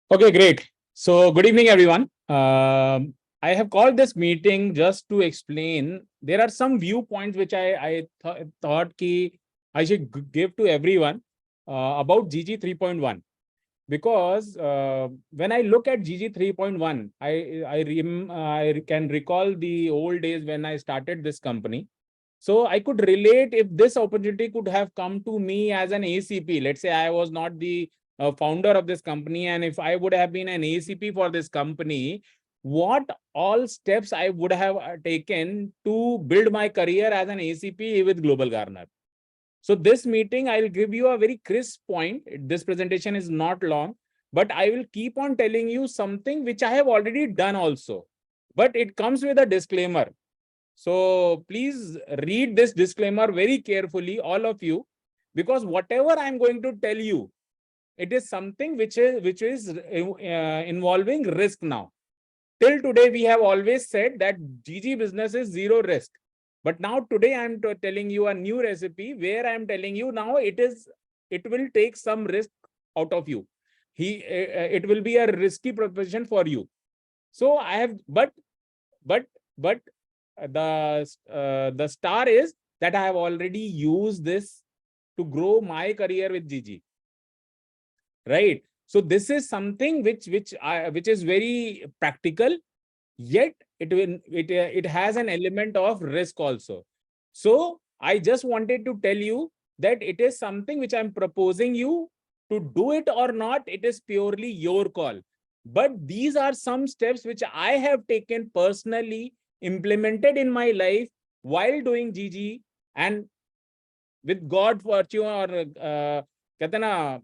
Okay, great. So, good evening, everyone. I have called this meeting just to explain. There are some viewpoints which I thought ki I should give to everyone about GG 3.1. Because when I look at GG 3.1, I can recall the old days when I started this company. So I could relate if this opportunity could have come to me as an ACP. Let's say I was not the founder of this company, and if I would have been an ACP for this company, what all steps I would have taken to build my career as an ACP with Global Garner. So this meeting, I'll give you a very crisp point. This presentation is not long, but I will keep on telling you something which I have already done also. But it comes with a disclaimer. So please read this disclaimer very carefully, all of you, because whatever I'm going to tell you, it is something which is involving risk now. Till today, we have always said that GG business is zero risk. But now today I'm telling you a new recipe where I'm telling you now it will take some risk out of you. It will be a risky proposition for you. So I have, but the star is that I have already used this to grow my career with GG, right? So this is something which is very practical, yet it has an element of risk also. So I just wanted to tell you that it is something which I'm proposing you to do it or not. It is purely your call. But these are some steps which I have taken personally, implemented in my life while doing GG, and with God fortune or कहते ना,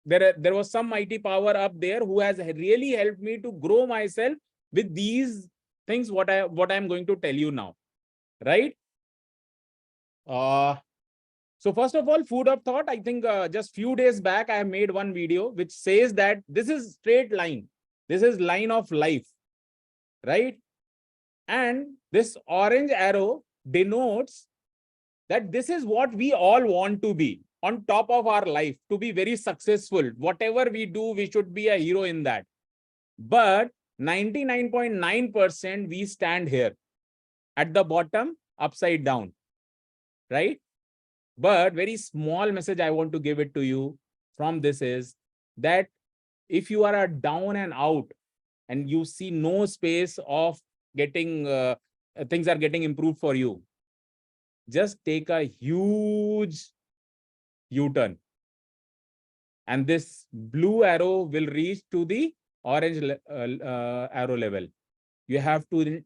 there was some mighty power up there who has really helped me to grow myself with these things what I'm going to tell you now, right? So first of all, food of thought. I think just few days back I made one video which says that this is straight line, this is line of life, right? And this orange arrow denotes that this is what we all want to be on top of our life, to be very successful. Whatever we do, we should be a hero in that. But 99.9% we stand here at the bottom, upside down, right? But very small message I want to give it to you from this is that if you are a down and out and you see no space of getting things are getting improved for you, just take a huge U-turn, and this blue arrow will reach to the orange arrow level. You have to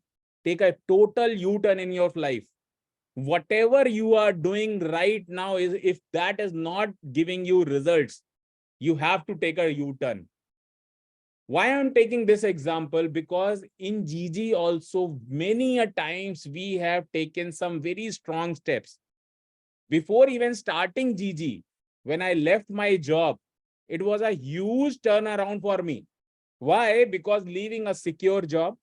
take a total U-turn in your life. Whatever you are doing right now, is if that is not giving you results, you have to take a U-turn. Why I'm taking this example? Because in GG also many a times we have taken some very strong steps. Before even starting GG, when I left my job, it was a huge turnaround for me. Why? Because leaving a secure job,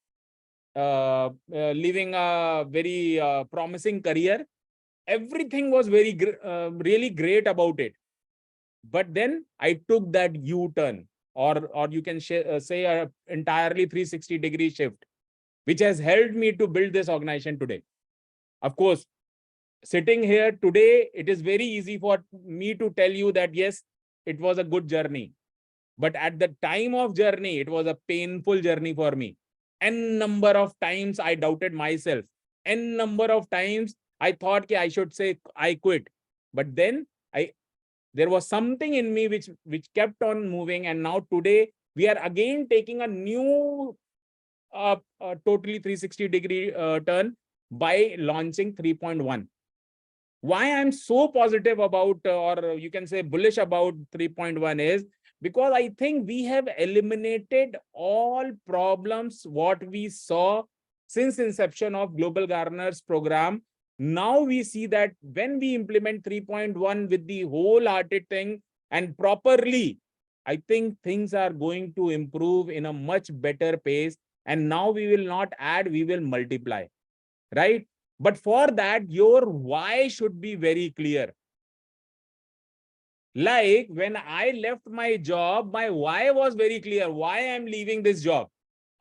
leaving a very promising career, everything was very really great about it. But then I took that U-turn, or you can say a entirely 360-degree shift, which has helped me to build this organization today. Of course, sitting here today, it is very easy for me to tell you that yes, it was a good journey. But at the time of journey, it was a painful journey for me. N number of times I doubted myself. N number of times I thought I should say I quit. But then there was something in me which kept on moving. And now today we are again taking a new totally 360-degree turn by launching 3.1. Why I'm so positive about, or you can say bullish about 3.1 is because I think we have eliminated all problems what we saw since inception of Global Garner's program. Now we see that when we implement 3.1 with the wholehearted thing and properly, I think things are going to improve in a much better pace. And now we will not add, we will multiply, right? But for that, your why should be very clear. Like when I left my job, my why was very clear. Why I'm leaving this job?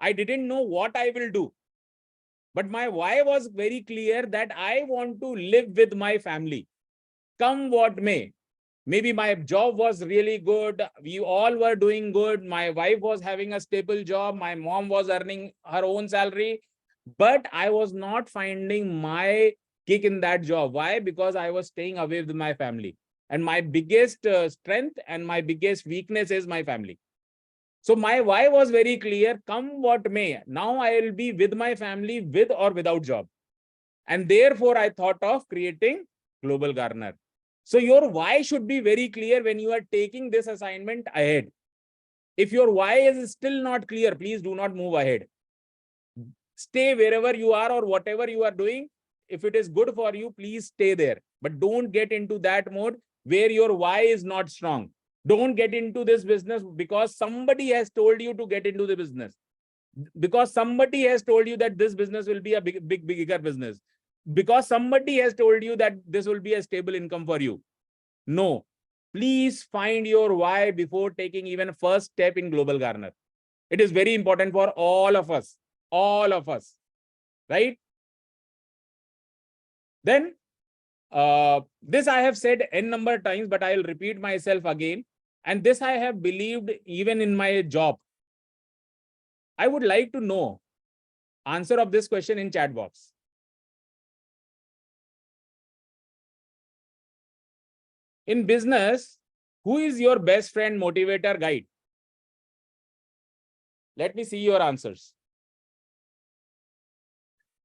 I didn't know what I will do. But my why was very clear that I want to live with my family. Come what may. Maybe my job was really good. We all were doing good. My wife was having a stable job. My mom was earning her own salary. But I was not finding my kick in that job. Why? Because I was staying away with my family. And my biggest strength and my biggest weakness is my family. So my why was very clear. Come what may. Now I will be with my family with or without job. And therefore, I thought of creating Global Garner. So your why should be very clear when you are taking this assignment ahead. If your why is still not clear, please do not move ahead. Stay wherever you are or whatever you are doing. If it is good for you, please stay there. But don't get into that mode where your why is not strong. Don't get into this business because somebody has told you to get into the business. Because somebody has told you that this business will be a bigger business. Because somebody has told you that this will be a stable income for you. No, please find your why before taking even first step in Global Garner. It is very important for all of us, right? Then this I have said n number of times, but I will repeat myself again. And this I have believed even in my job. I would like to know answer of this question in chat box. In business, who is your best friend, motivator, guide? Let me see your answers.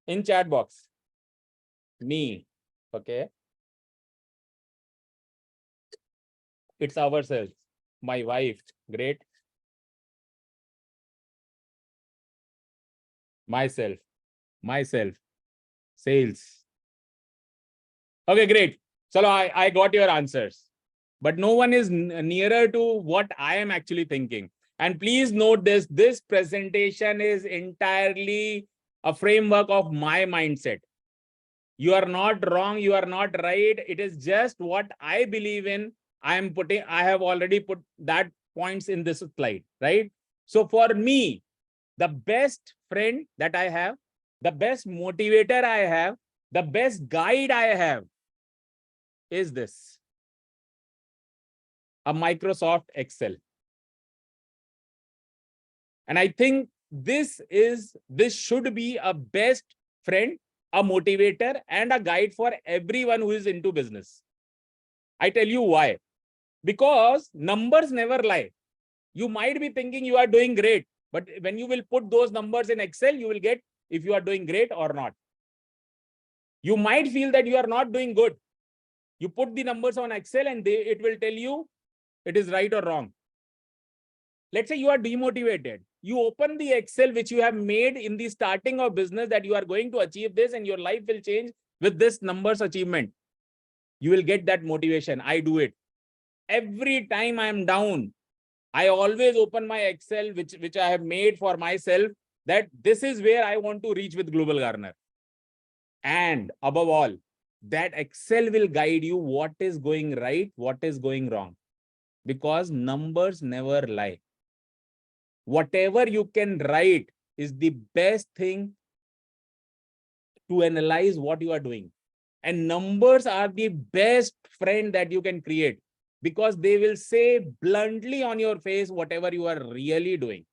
In chat box. Me. Okay. It's ourselves. My wife. Great. Myself. Sales. Okay, great. So I got your answers. But no one is nearer to what I am actually thinking. And please note this presentation is entirely a framework of my mindset. You are not wrong. You are not right. It is just what I believe in. I have already put that points in this slide, right? So for me, the best friend that I have, the best motivator I have, the best guide I have is this. A Microsoft Excel. And I think this should be a best friend, a motivator, and a guide for everyone who is into business. I tell you why. Because numbers never lie. You might be thinking you are doing great, but when you will put those numbers in Excel, you will get if you are doing great or not. You might feel that you are not doing good. You put the numbers on Excel and it will tell you it is right or wrong. Let's say you are demotivated. You open the Excel which you have made in the starting of business that you are going to achieve this and your life will change with this numbers achievement. You will get that motivation. I do it. Every time I am down, I always open my Excel which I have made for myself that this is where I want to reach with Global Garner. And above all, that Excel will guide you what is going right, what is going wrong. Because numbers never lie. Whatever you can write is the best thing to analyze what you are doing. And numbers are the best friend that you can create because they will say bluntly on your face whatever you are really doing.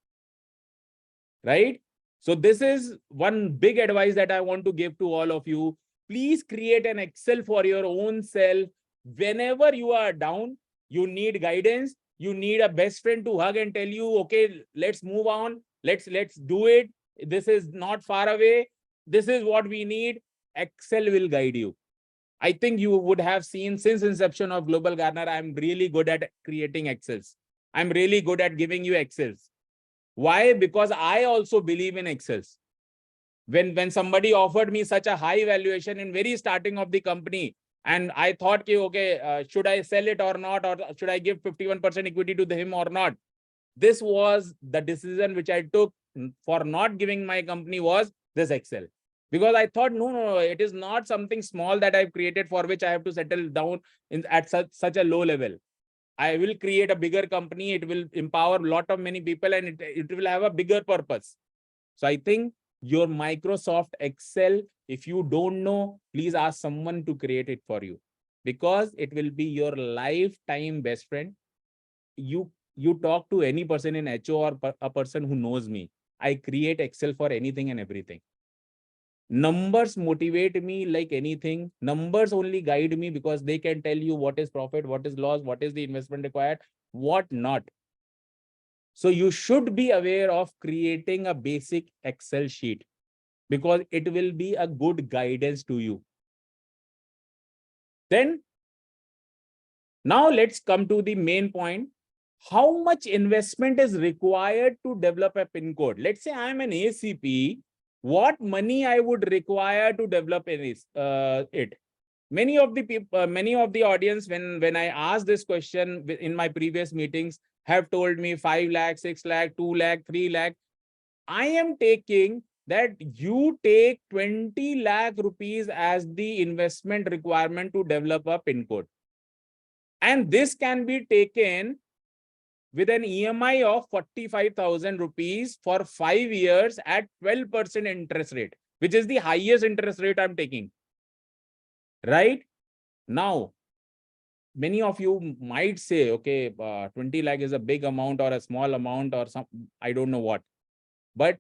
Right? So this is one big advice that I want to give to all of you. Please create an Excel for your own self. Whenever you are down, you need guidance. You need a best friend to hug and tell you, okay, let's move on. Let's do it. This is not far away. This is what we need. Excel will guide you. I think you would have seen since inception of Global Garner, I'm really good at creating Excels. I'm really good at giving you Excels. Why? Because I also believe in Excels. When somebody offered me such a high valuation in very starting of the company, and I thought, okay, should I sell it or not, or should I give 51% equity to him or not? This was the decision which I took for not giving my company was this Excel. Because I thought, no, it is not something small that I've created for which I have to settle down at such a low level. I will create a bigger company. It will empower a lot of many people and it will have a bigger purpose. So I think your Microsoft Excel, if you don't know, please ask someone to create it for you, because it will be your lifetime best friend. You talk to any person in HO or a person who knows me. I create Excel for anything and everything. Numbers motivate me like anything. Numbers only guide me because they can tell you what is profit, what is loss, what is the investment required, what not. So you should be aware of creating a basic Excel sheet, because it will be a good guidance to you. Then, now let's come to the main point. How much investment is required to develop a PIN code? Let's say I'm an ACP. What money I would require to develop it? Many of the people, many of the audience, when I asked this question in my previous meetings, have told me 5 lakh, 6 lakh, 2 lakh, 3 lakh. I am taking that you take 20 lakh rupees as the investment requirement to develop a PIN code. And this can be taken with an EMI of 45,000 rupees for 5 years at 12% interest rate, which is the highest interest rate I'm taking. Right? Now, many of you might say, okay, 20 lakh is a big amount or a small amount or some, I don't know what. But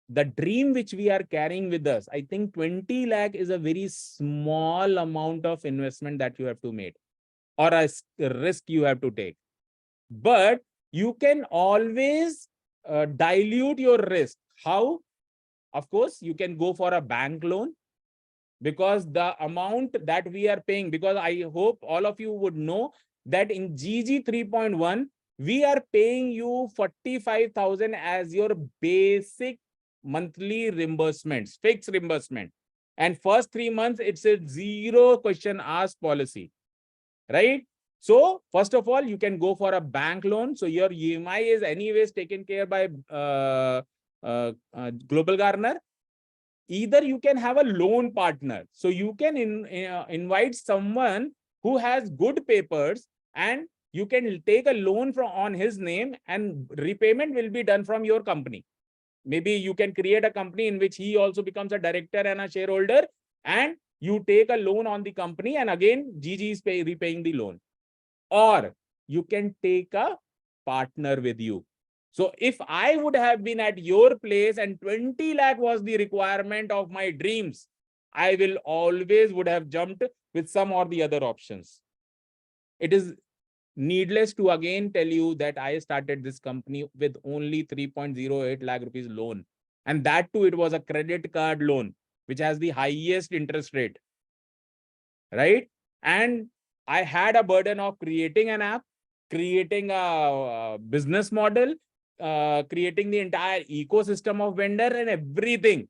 the dream which we are carrying with us, I think 20 lakh is a very small amount of investment that you have to make, or a risk you have to take. But you can always dilute your risk. How? Of course, you can go for a bank loan, because the amount that we are paying, because I hope all of you would know that in GG 3.1, we are paying you 45,000 as your basic monthly reimbursements, fixed reimbursement. And first 3 months, it's a zero question asked policy, right? So first of all, you can go for a bank loan. So your EMI is anyways taken care by Global Garner. Either you can have a loan partner. So you can invite someone who has good papers, and you can take a loan on his name, and repayment will be done from your company. Maybe you can create a company in which he also becomes a director and a shareholder, and you take a loan on the company, and again, GG is repaying the loan. Or you can take a partner with you. So if I would have been at your place and 20 lakh was the requirement of my dreams, I will always would have jumped with some or the other options. It is needless to again tell you that I started this company with only 3.08 lakh rupees loan. And that too, it was a credit card loan, which has the highest interest rate, right? And I had a burden of creating an app, creating a business model, creating the entire ecosystem of vendor and everything.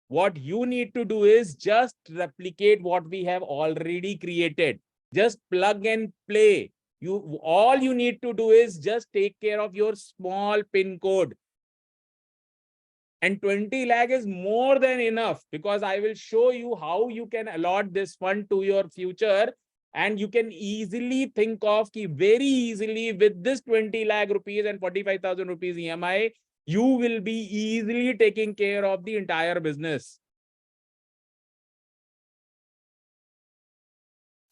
What you need to do is just replicate what we have already created. Just plug and play. All you need to do is just take care of your small PIN code. And 20 lakh is more than enough, because I will show you how you can allot this fund to your future. And you can easily think of very easily with this 20 lakh rupees and 45,000 rupees EMI, you will be easily taking care of the entire business.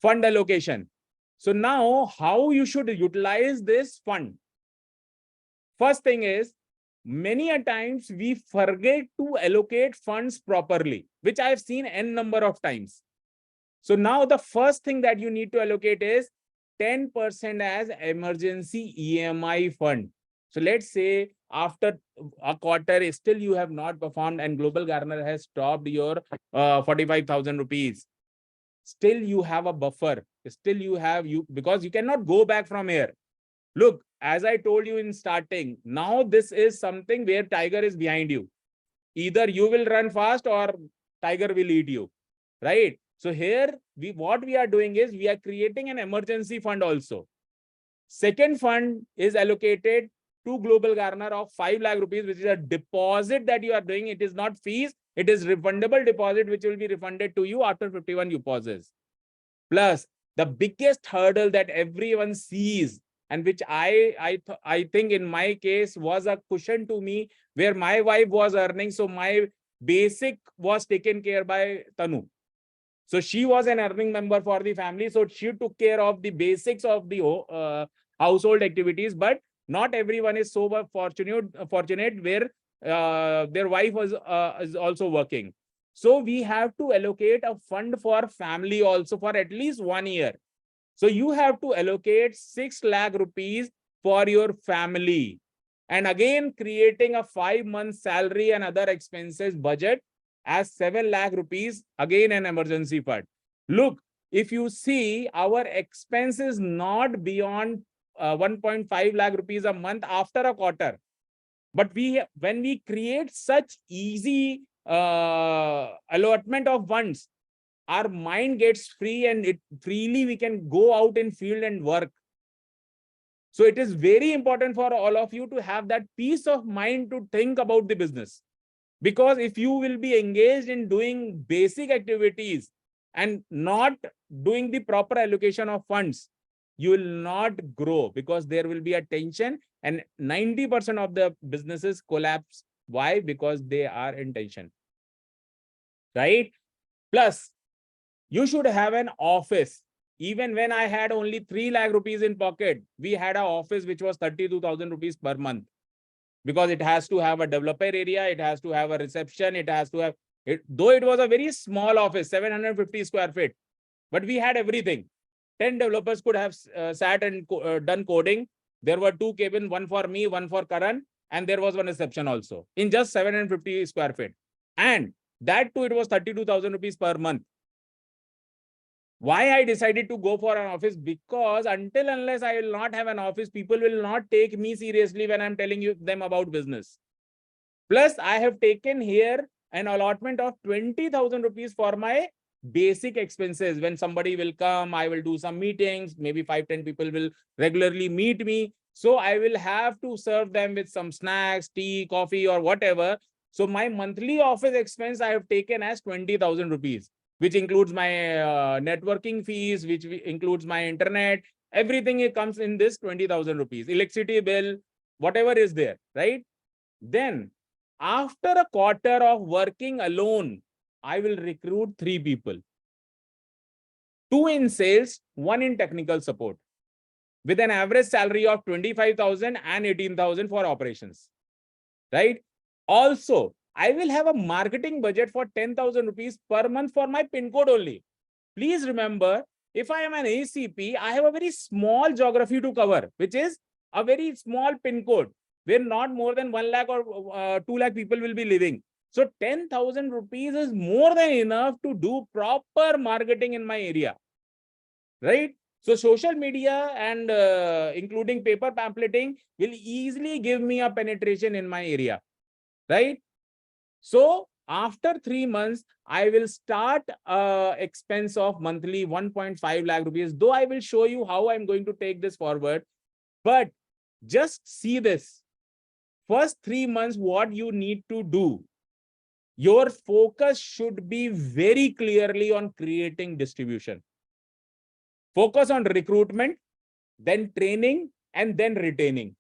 Fund allocation. So now how you should utilize this fund? First thing is, many a times we forget to allocate funds properly, which I've seen n number of times. So now the first thing that you need to allocate is 10% as emergency EMI fund. So let's say after a quarter, still you have not performed and Global Garner has stopped your 45,000 rupees. Still you have a buffer. Still you have, because you cannot go back from here. Look, as I told you in starting, now this is something where tiger is behind you. Either you will run fast or tiger will eat you, right? So here, what we are doing is we are creating an emergency fund also. Second fund is allocated to Global Garner of 5 lakh rupees, which is a deposit that you are doing. It is not fees. It is refundable deposit, which will be refunded to you after 51 UPOSes. Plus The biggest hurdle that everyone sees, and which I think in my case was a cushion to me, where my wife was earning, so my basic was taken care by Tanu. So she was an earning member for the family, so she took care of the basics of the household activities. But not everyone is so fortunate where their wife was is also working. So we have to allocate a fund for family also for at least 1 year. So you have to allocate 6 lakh rupees for your family. And again, creating a 5-month salary and other expenses budget as 7 lakh rupees, again an emergency fund. Look, if you see, our expense is not beyond 1.5 lakh rupees a month after a quarter. But when we create such easy allotment of funds, our mind gets free and freely we can go out in field and work. So it is very important for all of you to have that peace of mind to think about the business. Because if you will be engaged in doing basic activities and not doing the proper allocation of funds, you will not grow, because there will be a tension, and 90% of the businesses collapse. Why? Because they are in tension, right? Plus, you should have an office. Even when I had only 3 lakh rupees in pocket, we had an office which was 32,000 rupees per month, because it has to have a developer area, it has to have a reception, it has to have it. Though it was a very small office, 750 square feet, but we had everything. 10 developers could have sat and done coding. There were 2 cabins, one for me, one for Karan, and there was one reception also in just 750 square feet. And that too, it was 32,000 rupees per month. Why I decided to go for an office? Because unless I will not have an office, people will not take me seriously when I'm telling them about business. Plus, I have taken here an allotment of 20,000 rupees for my basic expenses. When somebody will come, I will do some meetings, maybe 5-10 people will regularly meet me. So I will have to serve them with some snacks, tea, coffee, or whatever. So my monthly office expense I have taken as 20,000 rupees, which includes my networking fees, which includes my internet. Everything it comes in this 20,000 rupees, electricity bill, whatever is there, right? Then after a quarter of working alone, I will recruit 3 people. 2 in sales, 1 in technical support, with an average salary of 25,000 and 18,000 for operations, right? Also, I will have a marketing budget for 10,000 rupees per month for my PIN code only. Please remember, if I am an ACP, I have a very small geography to cover, which is a very small PIN code, where not more than 1 lakh or 2 lakh people will be living. So 10,000 rupees is more than enough to do proper marketing in my area, right? So social media and including paper pamphleting will easily give me a penetration in my area, right? So after 3 months, I will start expense of monthly 1.5 lakh rupees, though I will show you how I'm going to take this forward. But just see this. First 3 months, what you need to do, your focus should be very clearly on creating distribution. Focus on recruitment, then training, and then retaining.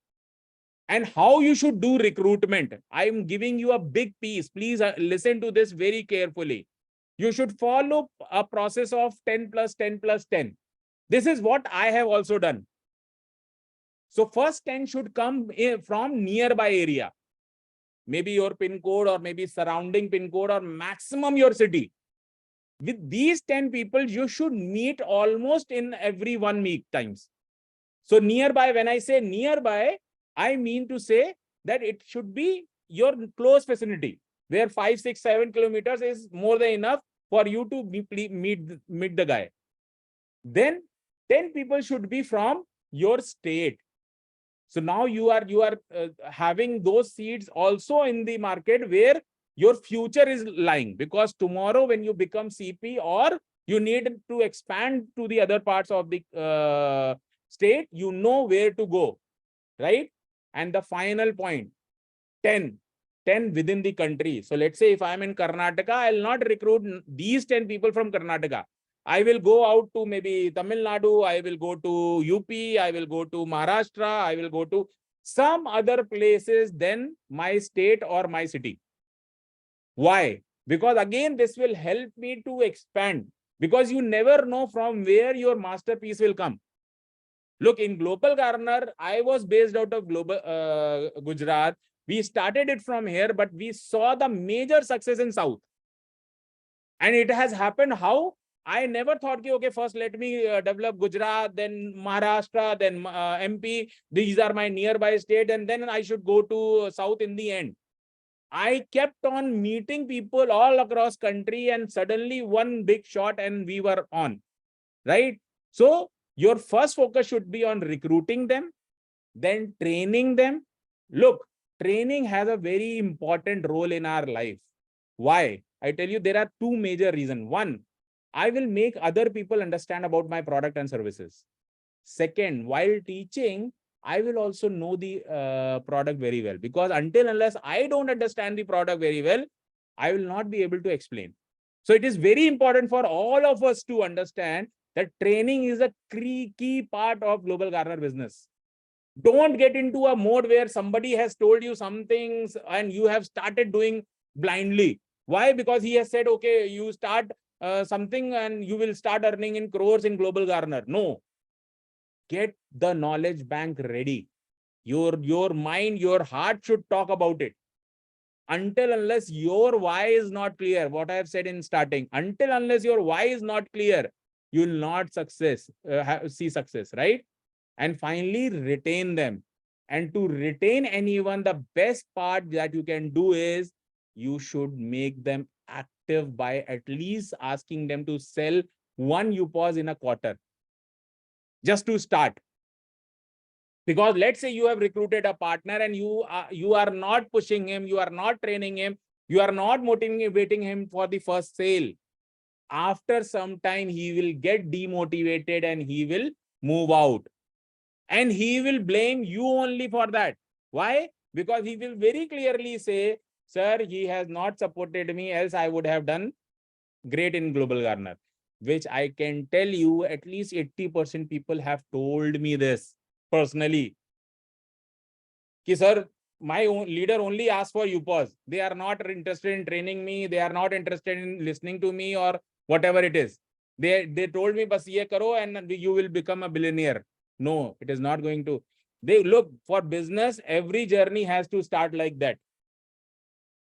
And how you should do recruitment, I'm giving you a big piece. Please listen to this very carefully. You should follow a process of 10 plus 10 plus 10. This is what I have also done. So first 10 should come from nearby area. Maybe your PIN code, or maybe surrounding PIN code, or maximum your city. With these 10 people, you should meet almost in every 1 week times. So nearby, when I say nearby, I mean to say that it should be your close vicinity, where 5, 6, 7 kilometers is more than enough for you to meet the guy. Then 10 people should be from your state. So now you are having those seeds also in the market where your future is lying, because tomorrow when you become CP or you need to expand to the other parts of the state, you know where to go, right? And the final point, 10 within the country. So let's say if I'm in Karnataka, I'll not recruit these 10 people from Karnataka. I will go out to maybe Tamil Nadu, I will go to UP, I will go to Maharashtra, I will go to some other places than my state or my city. Why? Because again, this will help me to expand, because you never know from where your masterpiece will come. Look, in Global Garner, I was based out of Gujarat. We started it from here, but we saw the major success in South. And it has happened how? I never thought, okay, first let me develop Gujarat, then Maharashtra, then MP. These are my nearby state, and then I should go to South in the end. I kept on meeting people all across country, and suddenly one big shot and we were on, right? So your first focus should be on recruiting them, then training them. Look, training has a very important role in our life. Why? I tell you, there are two major reasons. One, I will make other people understand about my product and services. Second, while teaching, I will also know the product very well, because until unless I don't understand the product very well, I will not be able to explain. So it is very important for all of us to understand that training is a key part of Global Garner business. Don't get into a mode where somebody has told you some things and you have started doing blindly. Why? Because he has said, okay, you start something and you will start earning in crores in Global Garner. No. Get the knowledge bank ready. Your mind, your heart should talk about it. Until unless your why is not clear, what I have said in starting, until unless your why is not clear, you will not see success, right? And finally, retain them. And to retain anyone, the best part that you can do is you should make them active by at least asking them to sell one UPOS in a quarter, just to start. Because let's say you have recruited a partner and you are not pushing him, you are not training him, you are not motivating him for the first sale. After some time, he will get demotivated and he will move out. And he will blame you only for that. Why? Because he will very clearly say, sir, he has not supported me, else I would have done great in Global Garner. Which I can tell you, at least 80% people have told me this personally. Ki, sir, my own leader only asks for UPOS. They are not interested in training me. They are not interested in listening to me or whatever it is. They told me, bas ye karo and you will become a billionaire. No, it is not going to. They look, for business, every journey has to start like that.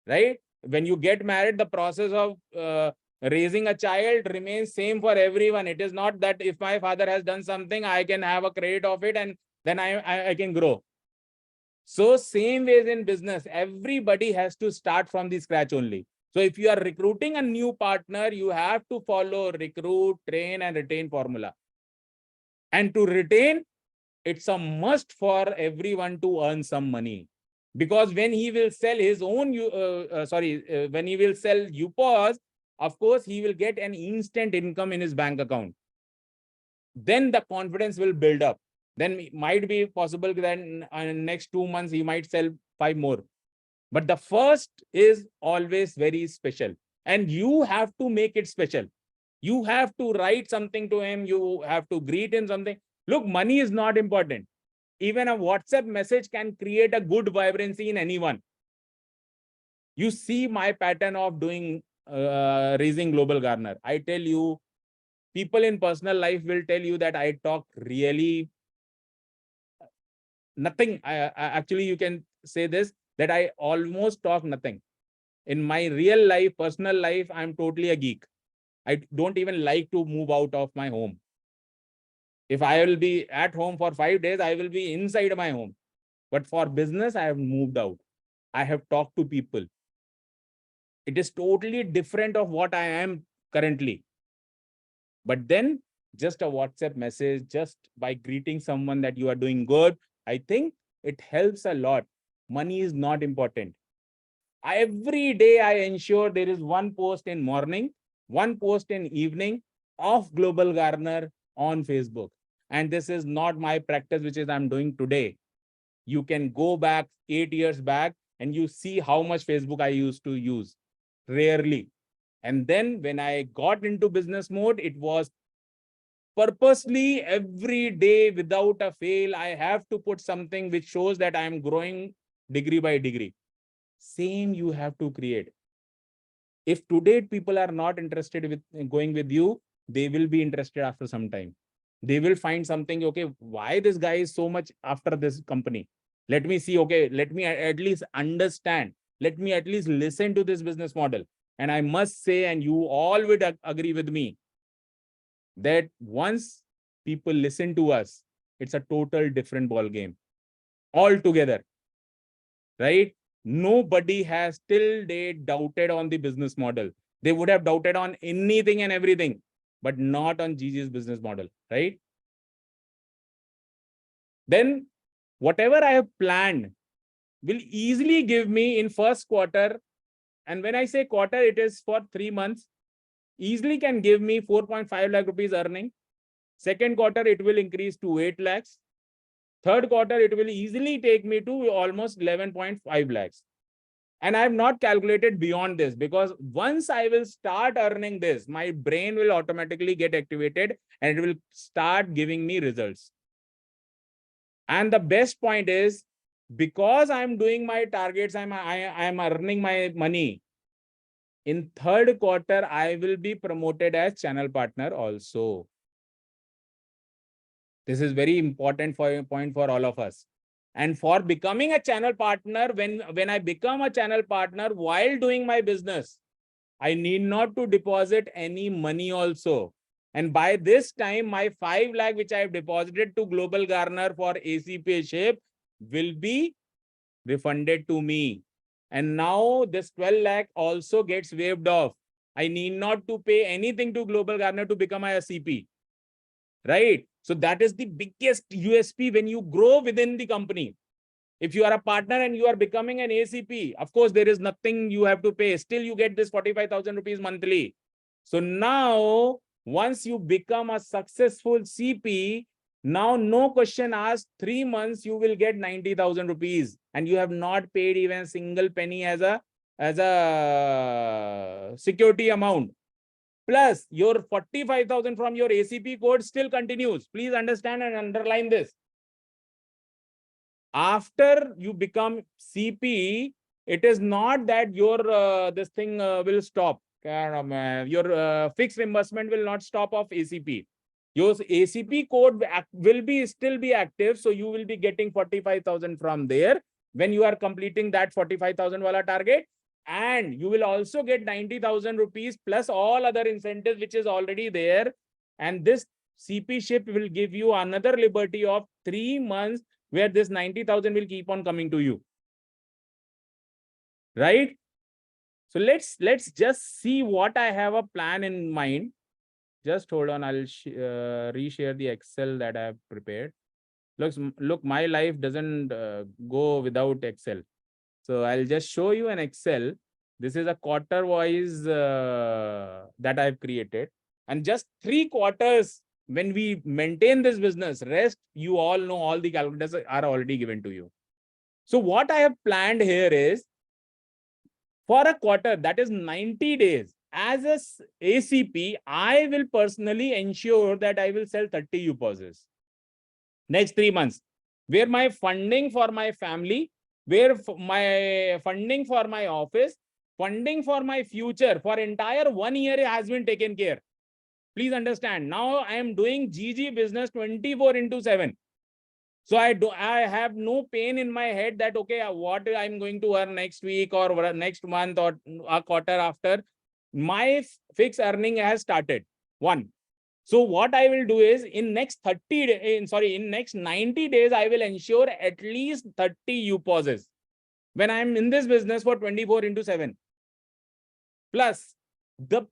Right? When you get married, the process of raising a child remains same for everyone. It is not that if my father has done something, I can have a credit of it and then I can grow. So same ways in business, everybody has to start from the scratch only. So if you are recruiting a new partner, you have to follow recruit, train, and retain formula. And to retain, it's a must for everyone to earn some money. Because when he will sell his own, when he will sell UPOS, of course, he will get an instant income in his bank account. Then the confidence will build up. Then it might be possible that in next 2 months, he might sell 5 more. But the first is always very special. And you have to make it special. You have to write something to him. You have to greet him something. Look, money is not important. Even a WhatsApp message can create a good vibrancy in anyone. You see my pattern of doing raising Global Garner. I tell you, people in personal life will tell you that I talk really nothing. Actually, you can say this, that I almost talk nothing. In my real life, personal life, I'm totally a geek. I don't even like to move out of my home. If I will be at home for 5 days, I will be inside my home. But for business, I have moved out. I have talked to people. It is totally different of what I am currently. But then just a WhatsApp message, just by greeting someone that you are doing good, I think it helps a lot. Money is not important. Every day I ensure there is one post in morning, one post in evening of Global Garner on Facebook. And this is not my practice, which is I'm doing today. You can go back 8 years back and you see how much Facebook I used to use. Rarely. And then when I got into business mode, it was purposely every day without a fail. I have to put something which shows that I am growing degree by degree. Same you have to create. If today people are not interested with going with you, they will be interested after some time. They will find something, okay, why this guy is so much after this company? Let me see, okay, let me at least understand. Let me at least listen to this business model. And I must say, and you all would agree with me, that once people listen to us, it's a total different ball game altogether, right? Nobody has till date doubted on the business model. They would have doubted on anything and everything, but not on GG's business model, right? Then whatever I have planned will easily give me in first quarter. And when I say quarter, it is for 3 months, easily can give me 4.5 lakh rupees earning. Second quarter, it will increase to 8 lakhs. Third quarter, it will easily take me to almost 11.5 lakhs. And I have not calculated beyond this, because once I will start earning this, my brain will automatically get activated and it will start giving me results. And the best point is, because I'm doing my targets, I'm earning my money. In third quarter, I will be promoted as channel partner also. This is very important point for all of us. And for becoming a channel partner, when I become a channel partner while doing my business, I need not to deposit any money also. And by this time, my 5 lakh which I have deposited to Global Garner for ACP shape will be refunded to me. And now this 12 lakh also gets waived off. I need not to pay anything to Global Garner to become a CP. Right? So that is the biggest USP when you grow within the company. If you are a partner and you are becoming an ACP, of course, there is nothing you have to pay. Still, you get this 45,000 rupees monthly. So now, once you become a successful CP, now no question asked, 3 months, you will get 90,000 rupees. And you have not paid even a single penny as a security amount. Plus, your 45,000 from your ACP code still continues. Please understand and underline this. After you become CP, it is not that your this thing will stop. Your fixed reimbursement will not stop of ACP. Your ACP code will still be active. So you will be getting 45,000 from there when you are completing that 45,000 wala target. And you will also get 90,000 rupees plus all other incentives which is already there. And this CP ship will give you another liberty of 3 months where this 90,000 will keep on coming to you. Right? So let's just see what I have a plan in mind. Just hold on. I'll reshare the Excel that I have prepared. Look, my life doesn't go without Excel. So I'll just show you an Excel. This is a quarter wise that I've created. And just 3 quarters when we maintain this business, rest, you all know, all the calculators are already given to you. So what I have planned here is, for a quarter, that is 90 days, as a ACP, I will personally ensure that I will sell 30 UPOSes. Next 3 months, where my funding for my family, where my funding for my office, funding for my future, for entire 1 year has been taken care. Please understand, now I am doing GG business 24/7. So I have no pain in my head that, okay, what I'm going to earn next week or next month or a quarter after. My fixed earning has started. One. So what I will do is, in next 90 days, I will ensure at least 30 UPOSes when I'm in this business for 24/7. Plus the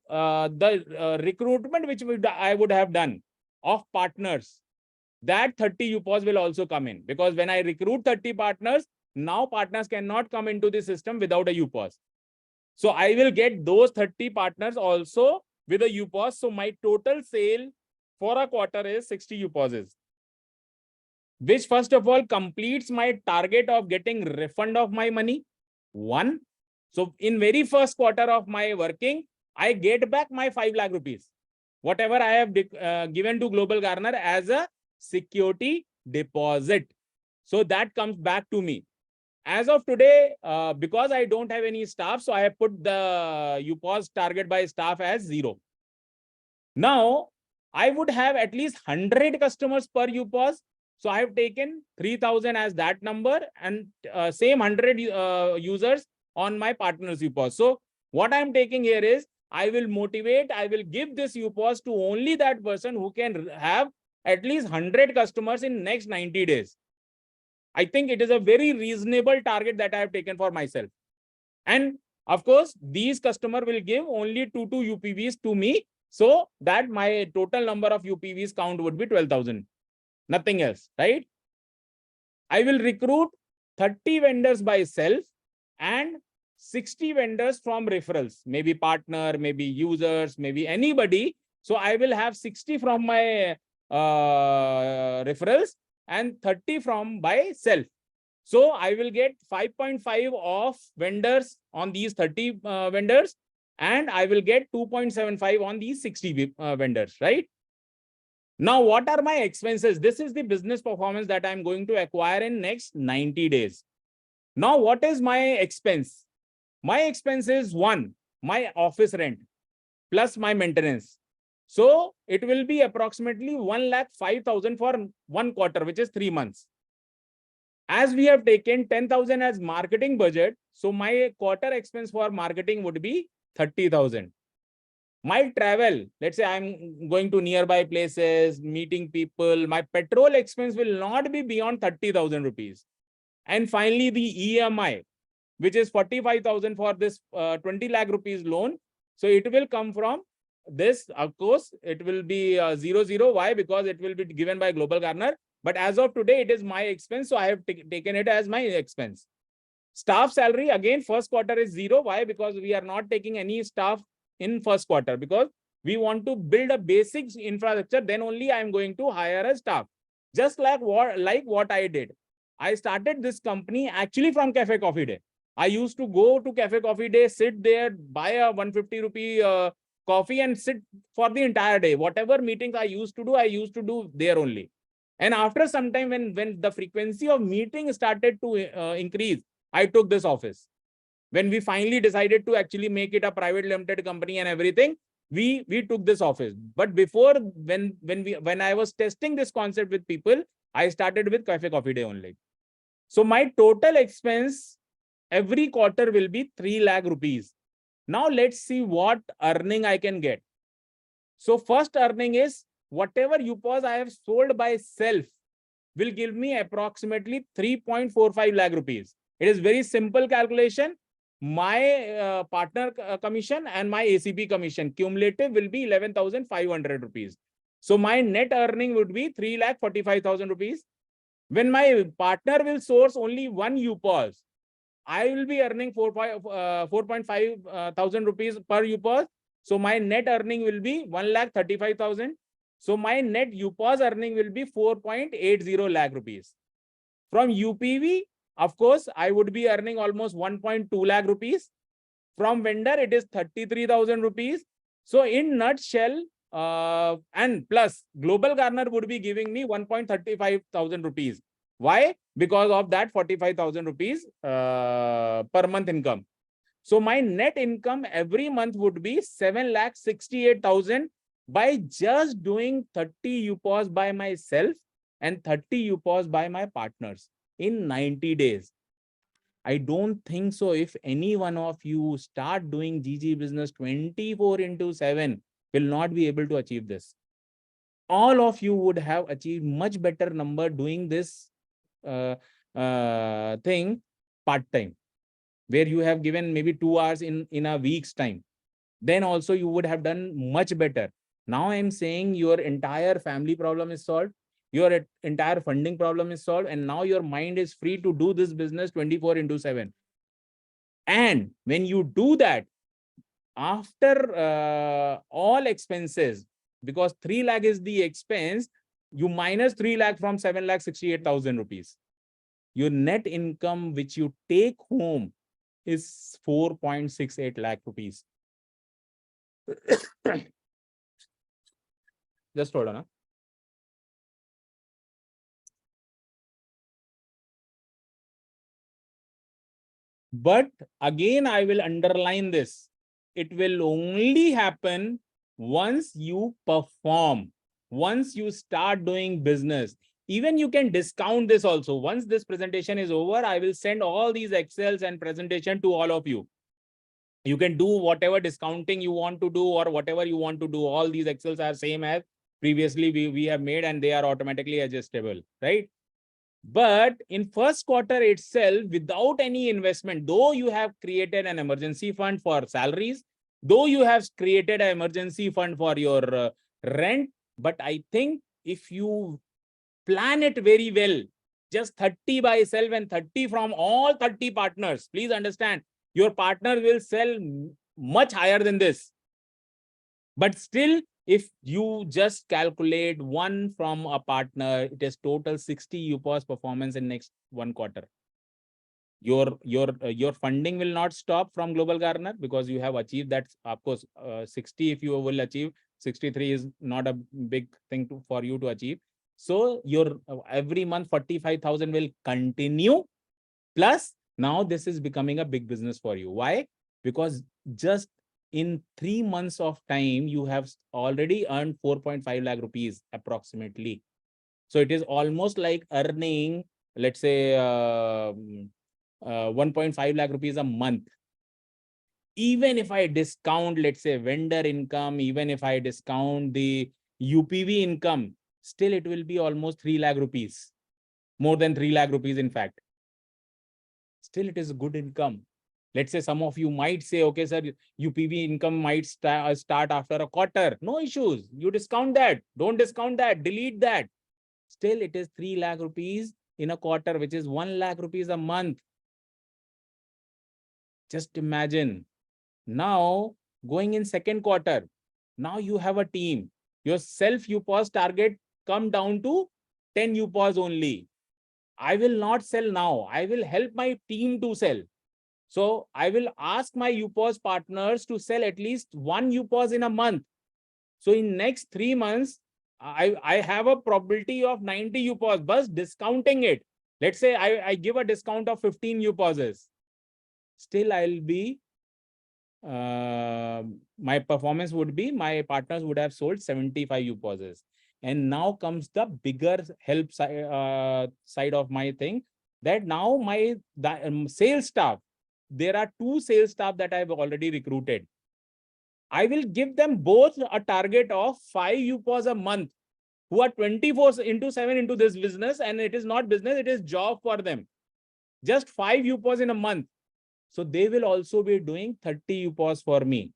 recruitment which I would have done of partners, that 30 UPOS will also come in, because when I recruit 30 partners, now partners cannot come into the system without a UPOS. So I will get those 30 partners also with a UPOS. So my total sale for a quarter is 60 UPOSes, which first of all completes my target of getting refund of my money. One. So in very first quarter of my working, I get back my 5 lakh rupees, whatever I have given to Global Garner as a security deposit. So that comes back to me. As of today, because I don't have any staff, so I have put the UPOS target by staff as 0. Now, I would have at least 100 customers per UPOS. So I have taken 3,000 as that number and same 100 users on my partner's UPOS. So what I'm taking here is I will motivate, I will give this UPOS to only that person who can have at least 100 customers in next 90 days. I think it is a very reasonable target that I have taken for myself. And of course, these customers will give only 2 UPVs to me, so that my total number of UPVs count would be 12,000. Nothing else, right? I will recruit 30 vendors by self and 60 vendors from referrals, maybe partner, maybe users, maybe anybody. So I will have 60 from my referrals and 30 from by self. So I will get 5.5 of vendors on these 30 vendors, and I will get 2.75 on these 60 vendors, right? Now, what are my expenses? This is the business performance that I'm going to acquire in next 90 days. Now, what is my expense? My expense is one, my office rent plus my maintenance. So it will be approximately 1,05,000 for 1 quarter, which is 3 months. As we have taken 10,000 as marketing budget, so my quarter expense for marketing would be 30,000. My travel, let's say I'm going to nearby places, meeting people, my petrol expense will not be beyond 30,000 rupees. And finally, the EMI, which is 45,000 for this 20 lakh rupees loan. So it will come from this, of course, it will be 00. Why? Because it will be given by Global Garner. But as of today, it is my expense. So I have taken it as my expense. Staff salary, again, first quarter is 0. Why? Because we are not taking any staff in first quarter, because we want to build a basic infrastructure. Then only I am going to hire a staff. Just like what I did. I started this company actually from Cafe Coffee Day. I used to go to Cafe Coffee Day, sit there, buy a 150 rupee coffee and sit for the entire day. Whatever meetings I used to do there only. And after some time, when the frequency of meeting started to increase, I took this office. When we finally decided to actually make it a private limited company and everything, we took this office. But before, when I was testing this concept with people, I started with Cafe Coffee Day only. So my total expense every quarter will be 3 lakh rupees. Now let's see what earning I can get. So first earning is whatever UPOS I have sold by self will give me approximately 3.45 lakh rupees. It is very simple calculation. My partner commission and my ACP commission cumulative will be 11,500 rupees. So my net earning would be 3,45,000 rupees. When my partner will source only one UPOS, I will be earning 4.5 thousand rupees per UPOS. So my net earning will be 1,35,000. So my net UPOS earning will be 4.80 lakh rupees. From UPV, of course, I would be earning almost 1.2 lakh rupees. From vendor, it is 33,000 rupees. So in nutshell, and plus Global Garner would be giving me 1.35 thousand rupees. Why? Because of that 45,000 rupees per month income. So my net income every month would be 7,68,000 by just doing 30 UPOS by myself and 30 UPOS by my partners in 90 days. I don't think so. If any one of you start doing GG business 24/7, will not be able to achieve this. All of you would have achieved much better number doing this thing part-time, where you have given maybe 2 hours in a week's time. Then also you would have done much better. Now I'm saying your entire family problem is solved. Your entire funding problem is solved. And now your mind is free to do this business 24/7. And when you do that, after all expenses, because 3 lakh is the expense, you minus 3 lakh from 7,68,000 rupees. Your net income which you take home is 4.68 lakh rupees. Just hold on. But again, I will underline this. It will only happen once you perform, once you start doing business. Even you can discount this also. Once this presentation is over, I will send all these Excels and presentation to all of you. You can do whatever discounting you want to do or whatever you want to do. All these Excels are same as previously we have made, and they are automatically adjustable, right? But in first quarter itself, without any investment, though you have created an emergency fund for salaries, though you have created an emergency fund for your rent, but I think if you plan it very well, just 30 by self and 30 from all 30 partners, please understand, your partner will sell much higher than this. But still, if you just calculate one from a partner, it is total 60 UPOS performance in next 1 quarter. Your funding will not stop from Global Garner because you have achieved that. Of course, 60 if you will achieve, 63 is not a big thing for you to achieve. So your every month 45,000 will continue. Plus, now this is becoming a big business for you. Why? Because just in 3 months of time, you have already earned 4.5 lakh rupees approximately. So it is almost like earning, let's say, 1.5 lakh rupees a month. Even if I discount, let's say, vendor income, even if I discount the UPV income, still it will be almost 3 lakh rupees. More than 3 lakh rupees, in fact. Still, it is a good income. Let's say some of you might say, okay, sir, UPV income might start after a quarter. No issues. You discount that. Don't discount that. Delete that. Still, it is 3 lakh rupees in a quarter, which is 1 lakh rupees a month. Just imagine. Now, going in second quarter, now you have a team. Your self UPOS target come down to 10 UPOS only. I will not sell now. I will help my team to sell. So I will ask my UPOS partners to sell at least 1 UPOS in a month. So in next 3 months, I have a probability of 90 UPOS, but discounting it. Let's say I give a discount of 15 UPOSs. Still, I'll be, my performance would be, my partners would have sold 75 UPOSs. And now comes the bigger help side of my thing, that now my sales staff, there are 2 sales staff that I've already recruited. I will give them both a target of 5 UPOS a month, who are 24/7 into this business, and it is not business, it is job for them. Just 5 UPOS in a month. So they will also be doing 30 UPOS for me.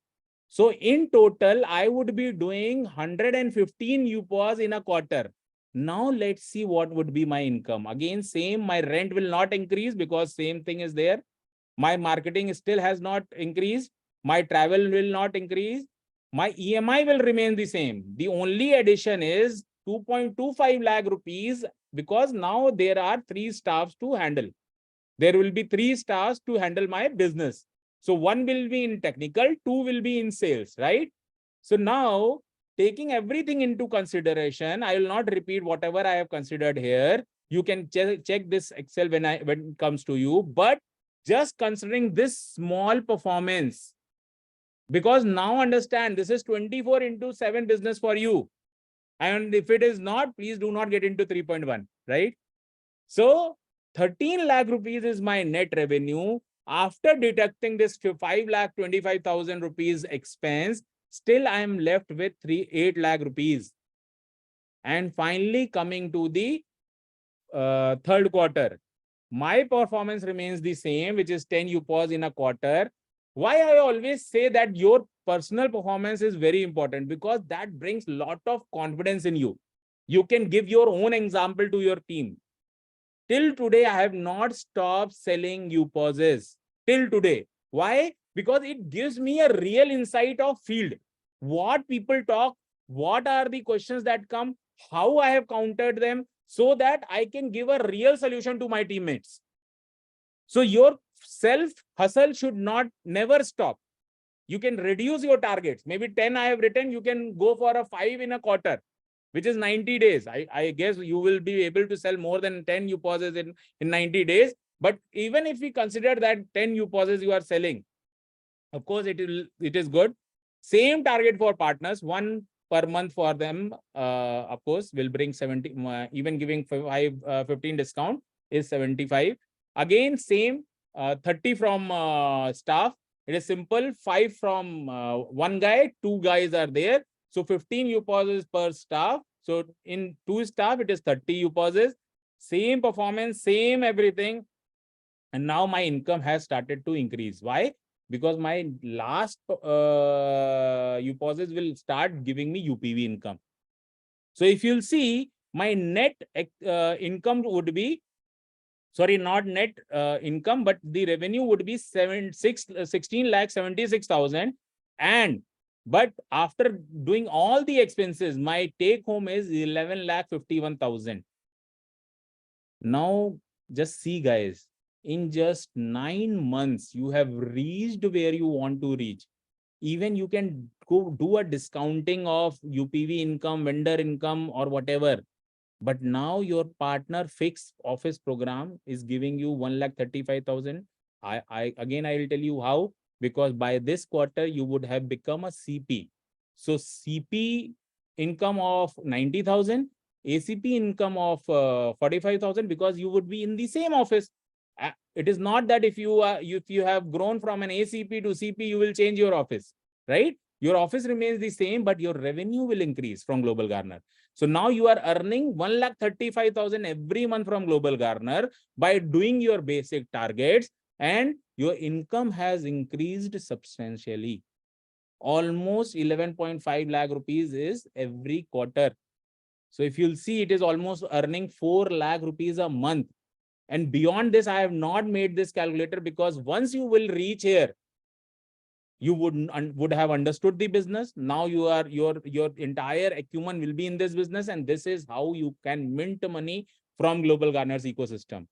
So in total, I would be doing 115 UPOS in a quarter. Now let's see what would be my income. Again, same, my rent will not increase because same thing is there. My marketing still has not increased. My travel will not increase. My EMI will remain the same. The only addition is 2.25 lakh rupees because now there are 3 staffs to handle. There will be 3 staffs to handle my business. So 1 will be in technical, 2 will be in sales, right? So now, taking everything into consideration, I will not repeat whatever I have considered here. You can check this Excel when it comes to you, but just considering this small performance, because now understand this is 24/7 business for you. And if it is not, please do not get into 3.1, right? So 13 lakh rupees is my net revenue. After deducting this 5,25,000 rupees expense, still I am left with 8 lakh rupees. And finally, coming to the third quarter, my performance remains the same, which is 10 UPOS in a quarter. Why I always say that your personal performance is very important, because that brings a lot of confidence in you. You can give your own example to your team. Till today, I have not stopped selling UPOSs. Till today. Why? Because it gives me a real insight of field. What people talk, what are the questions that come, how I have countered them, so that I can give a real solution to my teammates. So your self hustle should never stop. you can reduce your targets. Maybe 10 I have written, you can go for a 5 in a quarter, which is 90 days. I guess you will be able to sell more than 10 UPOSes in 90 days. But even if we consider that 10 UPOSes you are selling, of course, it is good. Same target for partners, 1 per month for them, of course, will bring 70, even giving 15 discount is 75. Again, same 30 from staff. It is simple, 5 from one guy, 2 guys are there. So 15 UPOSes per staff. So in 2 staff, it is 30 UPOSes. Same performance, same everything. And now my income has started to increase. Why? Because my last UPOSes will start giving me UPV income. So if you'll see, my net income would be, sorry, not net income, but the revenue would be 16,76,000. And but after doing all the expenses, my take home is 11,51,000. Now, just see, guys. In just 9 months, you have reached where you want to reach. Even you can go do a discounting of UPV income, vendor income, or whatever. But now your partner fixed office program is giving you 1,35,000. I will tell you how, because by this quarter, you would have become a CP. So CP income of 90,000, ACP income of 45,000, because you would be in the same office. It is not that if you have grown from an ACP to CP, you will change your office, right? Your office remains the same, but your revenue will increase from Global Garner. So now you are earning 1,35,000 every month from Global Garner by doing your basic targets, and your income has increased substantially. Almost 11.5 lakh rupees is every quarter. So if you'll see, it is almost earning 4 lakh rupees a month. And beyond this, I have not made this calculator, because once you will reach here, you would have understood the business. Now you are your entire acumen will be in this business, and this is how you can mint money from Global Garner's ecosystem.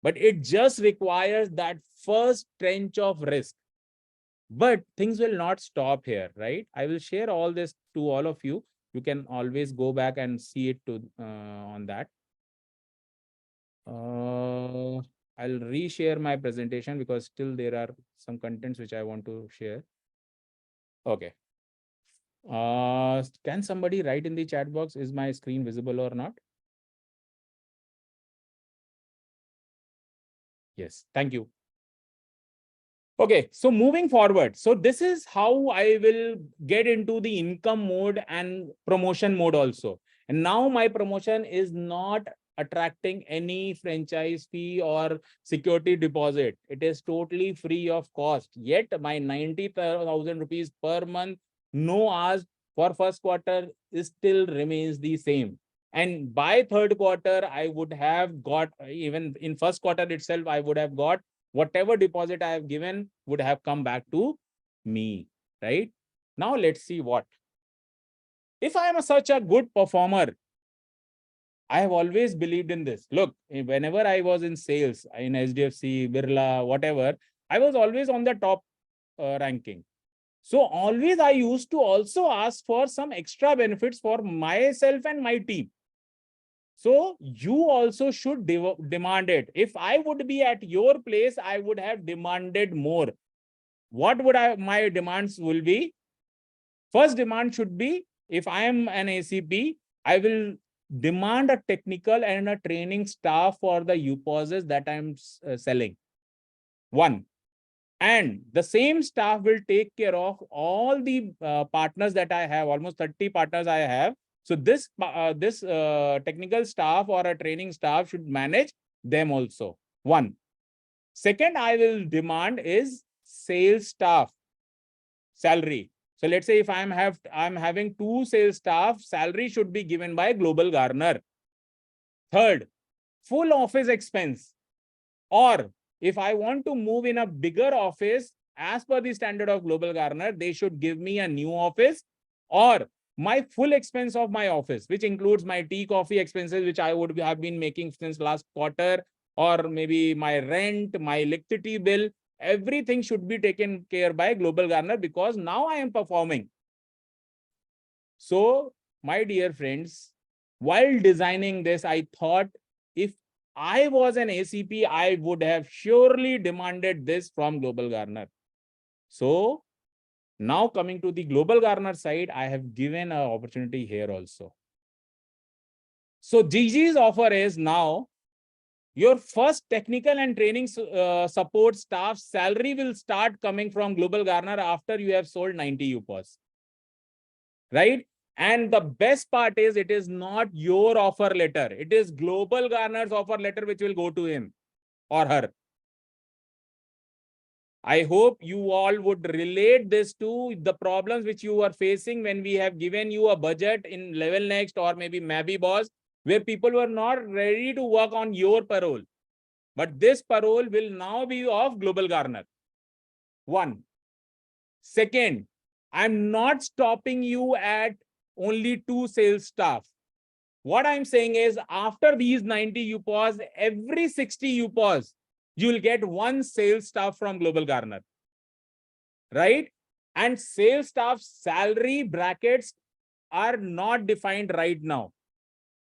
But it just requires that first trench of risk. But things will not stop here, right? I will share all this to all of you. You can always go back and see it on that. I'll reshare my presentation, because still there are some contents which I want to share. Okay. Can somebody write in the chat box, is my screen visible or not? Yes, thank you. Okay, so moving forward, so this is how I will get into the income mode and promotion mode also. And now my promotion is not attracting any franchise fee or security deposit. It is totally free of cost. Yet my 90,000 rupees per month, no ask for first quarter, is still remains the same. And by third quarter, I would have got, even in first quarter itself, I would have got whatever deposit I have given would have come back to me, right? Now let's see what. If I am such a good performer, I have always believed in this. Look, whenever I was in sales, in SDFC, Birla, whatever, I was always on the top ranking. So always I used to also ask for some extra benefits for myself and my team. So you also should demand it. If I would be at your place, I would have demanded more. What would my demands will be? First demand should be, if I am an ACP, I will demand a technical and a training staff for the UPOSes that I'm selling. 1. And the same staff will take care of all the partners that I have, almost 30 partners I have. So this technical staff or a training staff should manage them also. 1. Second, I will demand is sales staff salary. So let's say if I'm having 2 sales staff, salary should be given by Global Garner. Third, full office expense. Or if I want to move in a bigger office, as per the standard of Global Garner, they should give me a new office, or my full expense of my office, which includes my tea, coffee expenses, which I would have been making since last quarter, or maybe my rent, my electricity bill. Everything should be taken care by global garner because now I am performing. So, my dear friends, while designing this, I thought if I was an ACP, I would have surely demanded this from global garner. So, now coming to the global garner side, I have given an opportunity here also. So, GG's offer is now your first technical and training support staff salary will start coming from global garner after you have sold 90 UPOS. Right? And the best part is it is not your offer letter. It is global garner's offer letter which will go to him or her. I hope you all would relate this to the problems which you are facing when we have given you a budget in Level Next or maybe Maybe Boss, where people were not ready to work on your parole. But this parole will now be of global garner. One. Second, I'm not stopping you at only 2 sales staff. What I'm saying is after these 90 UPOS, every 60 UPOS, you'll get 1 sales staff from global garner. Right? And sales staff salary brackets are not defined right now.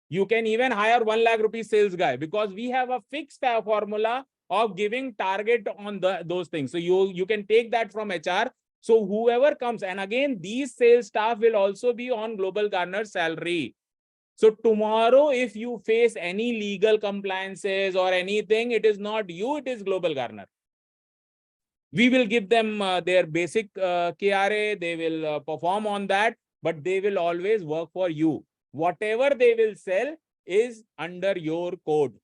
You can even hire 1 lakh rupees sales guy because we have a fixed formula of giving target on those things. So you can take that from HR. So whoever comes, and again, these sales staff will also be on global garner salary. So tomorrow, if you face any legal compliances or anything, it is not you, it is global garner. We will give them their basic KRA, they will perform on that, but they will always work for you. Whatever they will sell is under your code.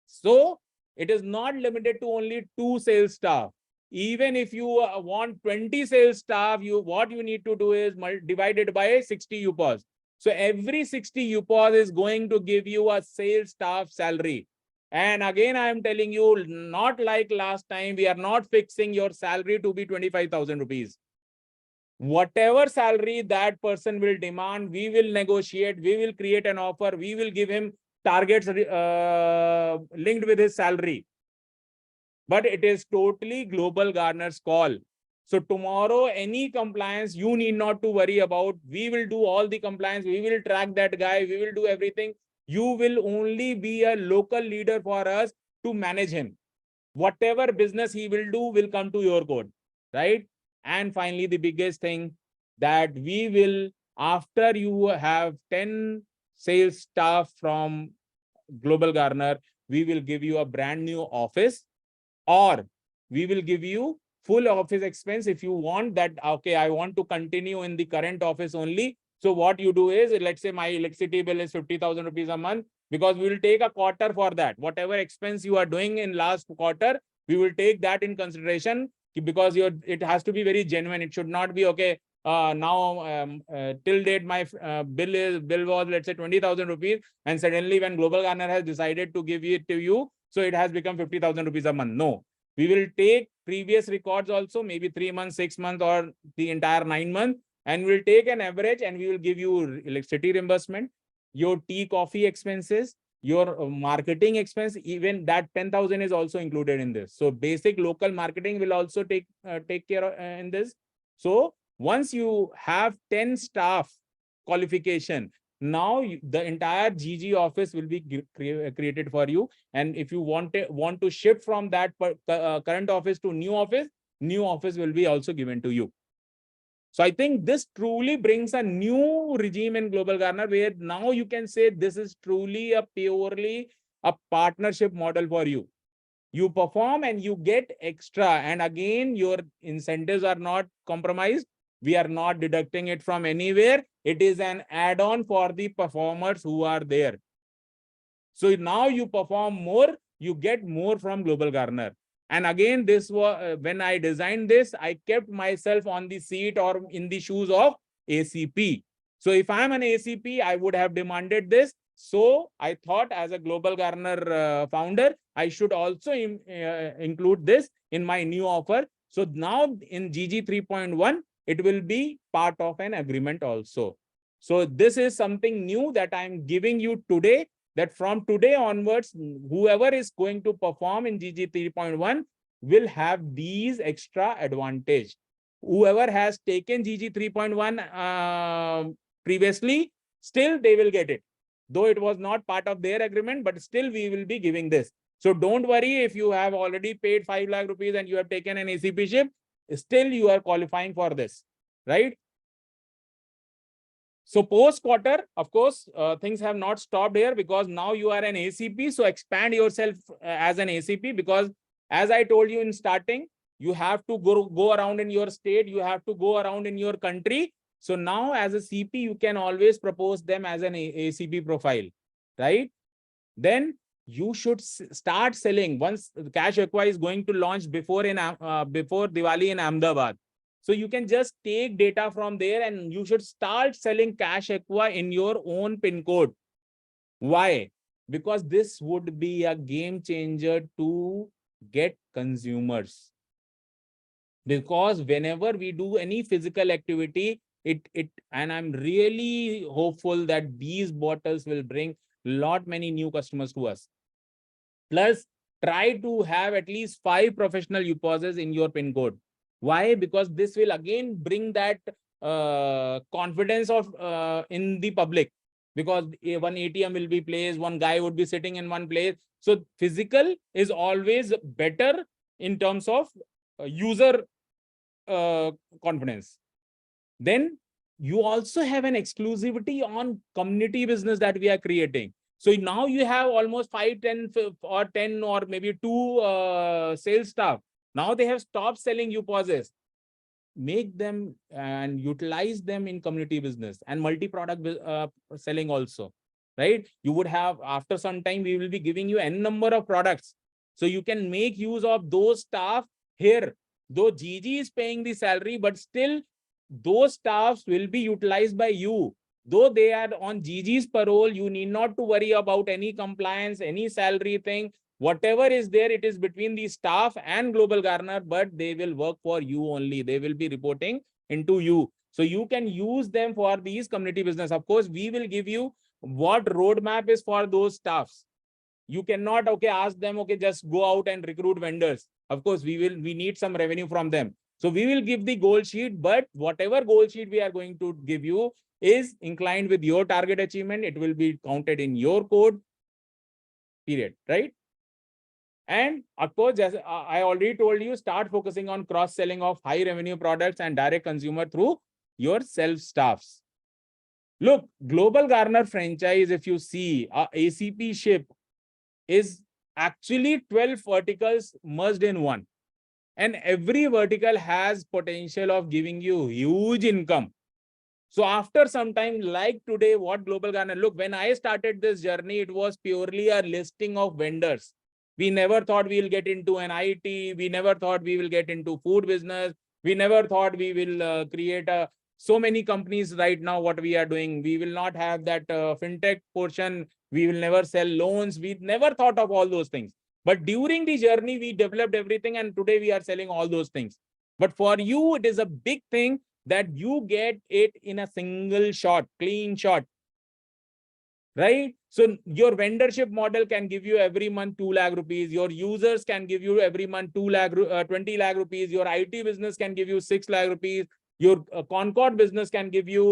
So it is not limited to only 2 sales staff. Even if you want 20 sales staff, what you need to do is divide it by 60 UPOS. So every 60 UPOS is going to give you a sales staff salary. And again, I am telling you, not like last time, we are not fixing your salary to be 25,000 rupees. Whatever salary that person will demand, we will negotiate, we will create an offer, we will give him targets linked with his salary. But it is totally global garner's call. So tomorrow, any compliance, you need not to worry about. We will do all the compliance. We will track that guy. We will do everything. You will only be a local leader for us to manage him. Whatever business he will do will come to your code, right? And finally, the biggest thing that we will, after you have 10 sales staff from global garner, we will give you a brand new office, or we will give you full office expense if you want that. Okay, I want to continue in the current office only. So what you do is, let's say my electricity bill is 50,000 rupees a month, because we will take a quarter for that. Whatever expense you are doing in last quarter, we will take that in consideration, because it has to be very genuine. It should not be, okay, now till date my bill was, let's say, 20,000 rupees, and suddenly when global garner has decided to give it to you, so it has become 50,000 rupees a month. No, we will take previous records also, maybe 3 months, 6 months, or the entire 9 months, and we'll take an average, and we will give you electricity reimbursement, your tea, coffee expenses, your marketing expense. Even that 10,000 is also included in this. So basic local marketing will also take care of in this. So once you have 10 staff qualification, now the entire GG office will be created for you. And if you want to shift from that current office to new office will be also given to you. So I think this truly brings a new regime in global garner, where now you can say this is truly purely a partnership model for you. You perform and you get extra. And again, your incentives are not compromised. We are not deducting it from anywhere. It is an add-on for the performers who are there. So now you perform more, you get more from global garner. And again, this was when I designed this, I kept myself on the seat or in the shoes of ACP. So if I'm an ACP, I would have demanded this. So I thought, as a global garner founder, I should also include this in my new offer. So now in GG 3.1, it will be part of an agreement also. So this is something new that I'm giving you today, that from today onwards, whoever is going to perform in GG 3.1, will have these extra advantage. Whoever has taken GG 3.1 previously, still they will get it. Though it was not part of their agreement, but still we will be giving this. So don't worry if you have already paid 5 lakh rupees and you have taken an ACP ship, still you are qualifying for this, right? So post quarter, of course, things have not stopped here because now you are an ACP. So expand yourself as an ACP, because as I told you in starting, you have to go around in your state. You have to go around in your country. So now as a CP, you can always propose them as an ACP profile, right? Then you should start selling once 𝐂𝐴𝐴 is going to launch before Diwali in Ahmedabad. So you can just take data from there and you should start selling 𝐂𝐴𝐴 in your own pin code. Why? Because this would be a game changer to get consumers. Because whenever we do any physical activity, and I'm really hopeful that these bottles will bring many new customers to us. Plus, try to have at least 5 professional UPOSes in your pin code. Why? Because this will again bring that confidence of in the public. Because one ATM will be placed, one guy would be sitting in one place. So physical is always better in terms of user confidence. Then you also have an exclusivity on community business that we are creating. So now you have almost 5, 10 or 10 or maybe 2 sales staff. Now they have stopped selling UPOSes. Make them and utilize them in community business and multi-product selling also, right? You would have, after some time, we will be giving you n number of products. So you can make use of those staff here. Though GG is paying the salary, but still those staffs will be utilized by you. Though they are on GG's parole, you need not to worry about any compliance, any salary thing. Whatever is there, it is between the staff and Global Garner, but they will work for you only. They will be reporting into you. So you can use them for these community business. Of course, we will give you what roadmap is for those staffs. You cannot, ask them, just go out and recruit vendors. Of course, we need some revenue from them. So we will give the goal sheet, but whatever goal sheet we are going to give you is inclined with your target achievement. It will be counted in your code, period, right? And of course, as I already told you, start focusing on cross-selling of high revenue products and direct consumer through your self-staffs. Look, Global Garner franchise, if you see, ACP ship is actually 12 verticals merged in one. And every vertical has potential of giving you huge income. So after some time, like today, what Global Garner, look, when I started this journey, it was purely a listing of vendors. We never thought we'll get into an IT. We never thought we will get into food business. We never thought we will create so many companies right now, what we are doing. We will not have that fintech portion. We will never sell loans. We never thought of all those things. But during the journey, we developed everything, and today we are selling all those things. But for you, it is a big thing that you get it in a single shot, clean shot, right? So your vendorship model can give you every month 2 lakh rupees. Your users can give you every month 20 lakh rupees. Your IT business can give you 6 lakh rupees. Your Concord business can give you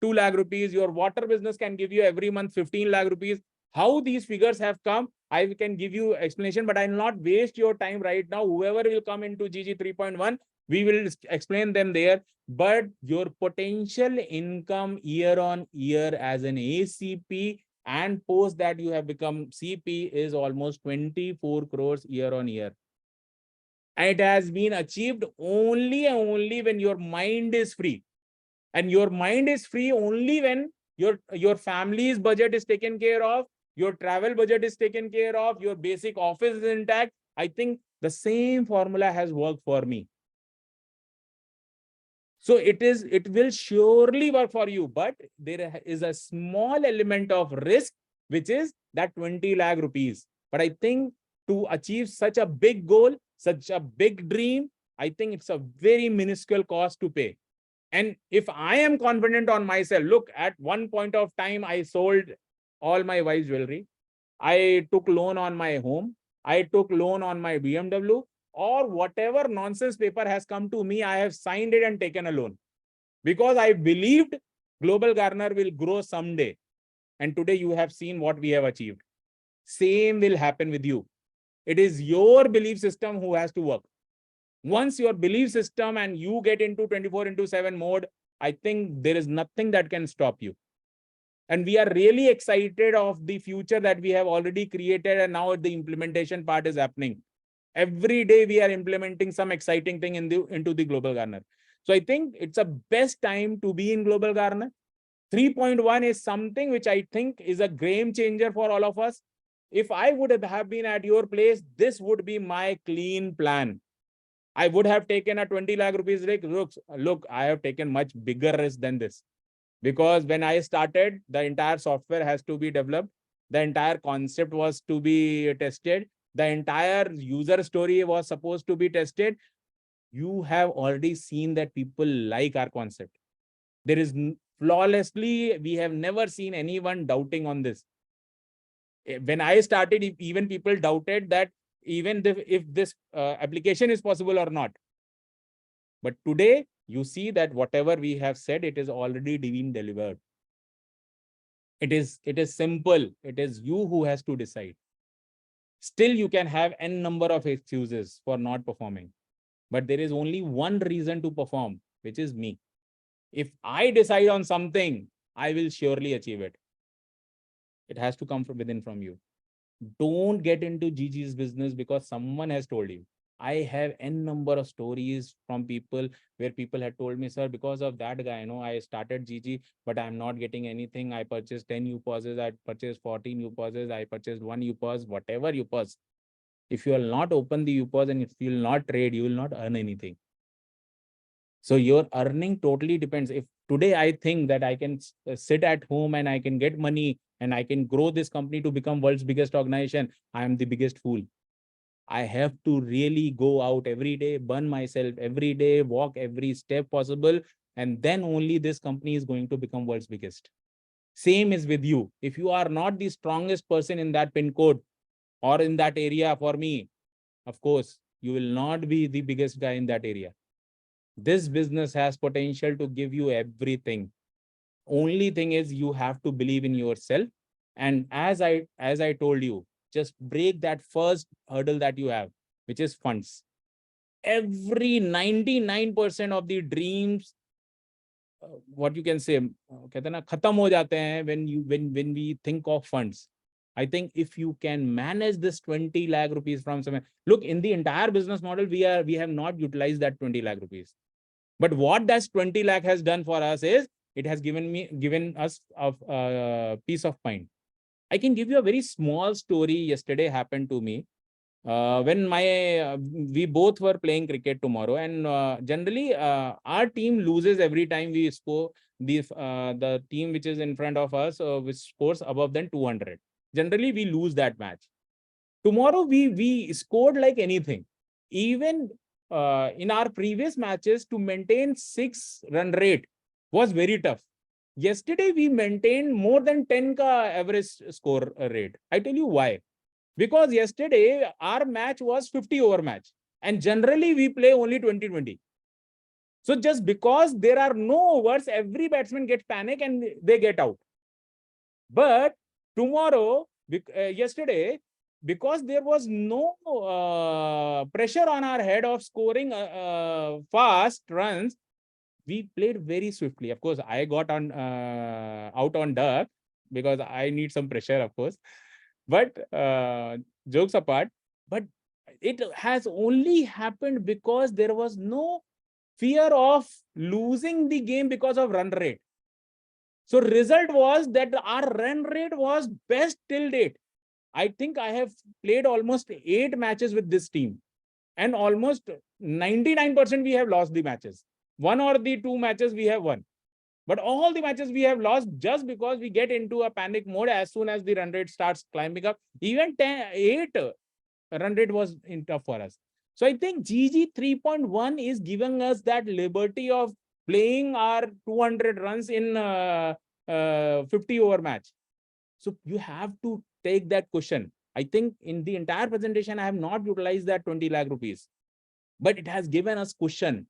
2 lakh rupees. Your water business can give you every month 15 lakh rupees. How these figures have come, I can give you explanation, but I will not waste your time right now. Whoever will come into GG 3.1, we will explain them there. But your potential income year on year as an ACP and post that you have become CP is almost 24 crores year on year. And it has been achieved only and only when your mind is free. And your mind is free only when your family's budget is taken care of, your travel budget is taken care of, your basic office is intact. I think the same formula has worked for me. So it will surely work for you, but there is a small element of risk, which is that 20 lakh rupees. But I think to achieve such a big goal, such a big dream, I think it's a very minuscule cost to pay. And if I am confident on myself, look, at one point of time, I sold all my wife's jewelry. I took loan on my home. I took loan on my BMW, or whatever nonsense paper has come to me, I have signed it and taken a loan because I believed global garner will grow someday. And today you have seen what we have achieved. Same will happen with you. It is your belief system who has to work. Once your belief system and you get into 24/7 mode, I think there is nothing that can stop you. And we are really excited of the future that we have already created, and now the implementation part is happening. Every day we are implementing some exciting thing into the global garner. So I think it's a best time to be in global garner. 3.1 is something which I think is a game changer for all of us. If I would have been at your place, this would be my clean plan. I would have taken a 20 lakh rupees risk. Look, I have taken much bigger risk than this. Because when I started, the entire software has to be developed. The entire concept was to be tested. The entire user story was supposed to be tested. You have already seen that people like our concept. There is flawlessly, we have never seen anyone doubting on this. When I started, even people doubted that even if this application is possible or not. But today, you see that whatever we have said, it is already being delivered. It is simple. It is you who has to decide. Still, you can have n number of excuses for not performing. But there is only one reason to perform, which is me. If I decide on something, I will surely achieve it. It has to come from within from you. Don't get into GG's business because someone has told you. I have n number of stories from people where people had told me, sir, because of that guy, I started GG, but I'm not getting anything. I purchased 10 UPOSes, I purchased 14 UPOSes, I purchased 1 UPOS, whatever UPOS. If you will not open the UPOS and if you will not trade, you will not earn anything. So your earning totally depends. If today I think that I can sit at home and I can get money and I can grow this company to become world's biggest organization, I am the biggest fool. I have to really go out every day, burn myself every day, walk every step possible, and then only this company is going to become world's biggest. Same is with you. If you are not the strongest person in that pin code or in that area for me, of course, you will not be the biggest guy in that area. This business has potential to give you everything. Only thing is you have to believe in yourself. And as I told you, just break that first hurdle that you have, which is funds. Every 99% of the dreams, what you can say, khatam ho jate hain when we think of funds. I think if you can manage this 20 lakh rupees from somewhere, look, in the entire business model, we have not utilized that 20 lakh rupees. But what that 20 lakh has done for us is it has given us a peace of mind. I can give you a very small story. Yesterday happened to me when we both were playing cricket tomorrow, and generally our team loses every time we score. The team which is in front of us which scores above than 200. Generally, we lose that match. Tomorrow we scored like anything. Even in our previous matches, to maintain 6 run rate was very tough. Yesterday, we maintained more than 10 ka average score rate. I tell you why. Because yesterday, our match was 50 over match. And generally, we play only 20-20. So just because there are no overs, every batsman gets panic and they get out. But tomorrow, yesterday, because there was no pressure on our head of scoring fast runs, we played very swiftly. Of course, I got on out on duck because I need some pressure, of course. But jokes apart, but it has only happened because there was no fear of losing the game because of run rate. So result was that our run rate was best till date. I think I have played almost 8 matches with this team, and almost 99% we have lost the matches. 1 or the 2 matches we have won. But all the matches we have lost just because we get into a panic mode as soon as the run rate starts climbing up. Even 8 run rate was tough for us. So I think GG 3.1 is giving us that liberty of playing our 200 runs in 50 over match. So you have to take that cushion. I think in the entire presentation, I have not utilized that 20 lakh rupees, but it has given us cushion.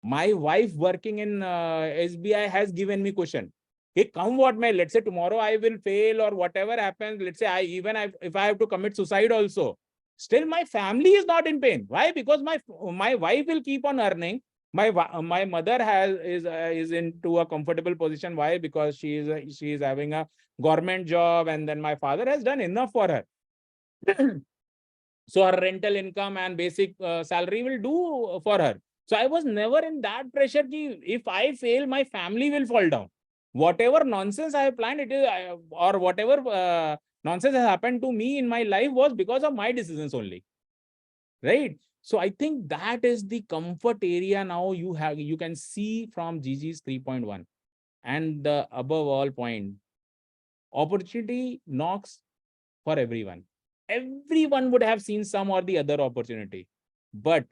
My wife working in SBI has given me cushion. Hey, come what may, let's say tomorrow I will fail or whatever happens. Let's say if I have to commit suicide also, still my family is not in pain. Why? Because my wife will keep on earning. My mother is into a comfortable position. Why? Because she is having a government job, and then my father has done enough for her. So her rental income and basic salary will do for her. So I was never in that pressure ki if I fail, my family will fall down. Whatever nonsense I have planned, or whatever nonsense has happened to me in my life was because of my decisions only. Right? So I think that is the comfort area now you can see from GG's 3.1. And the above all point, opportunity knocks for everyone. Everyone would have seen some or the other opportunity, but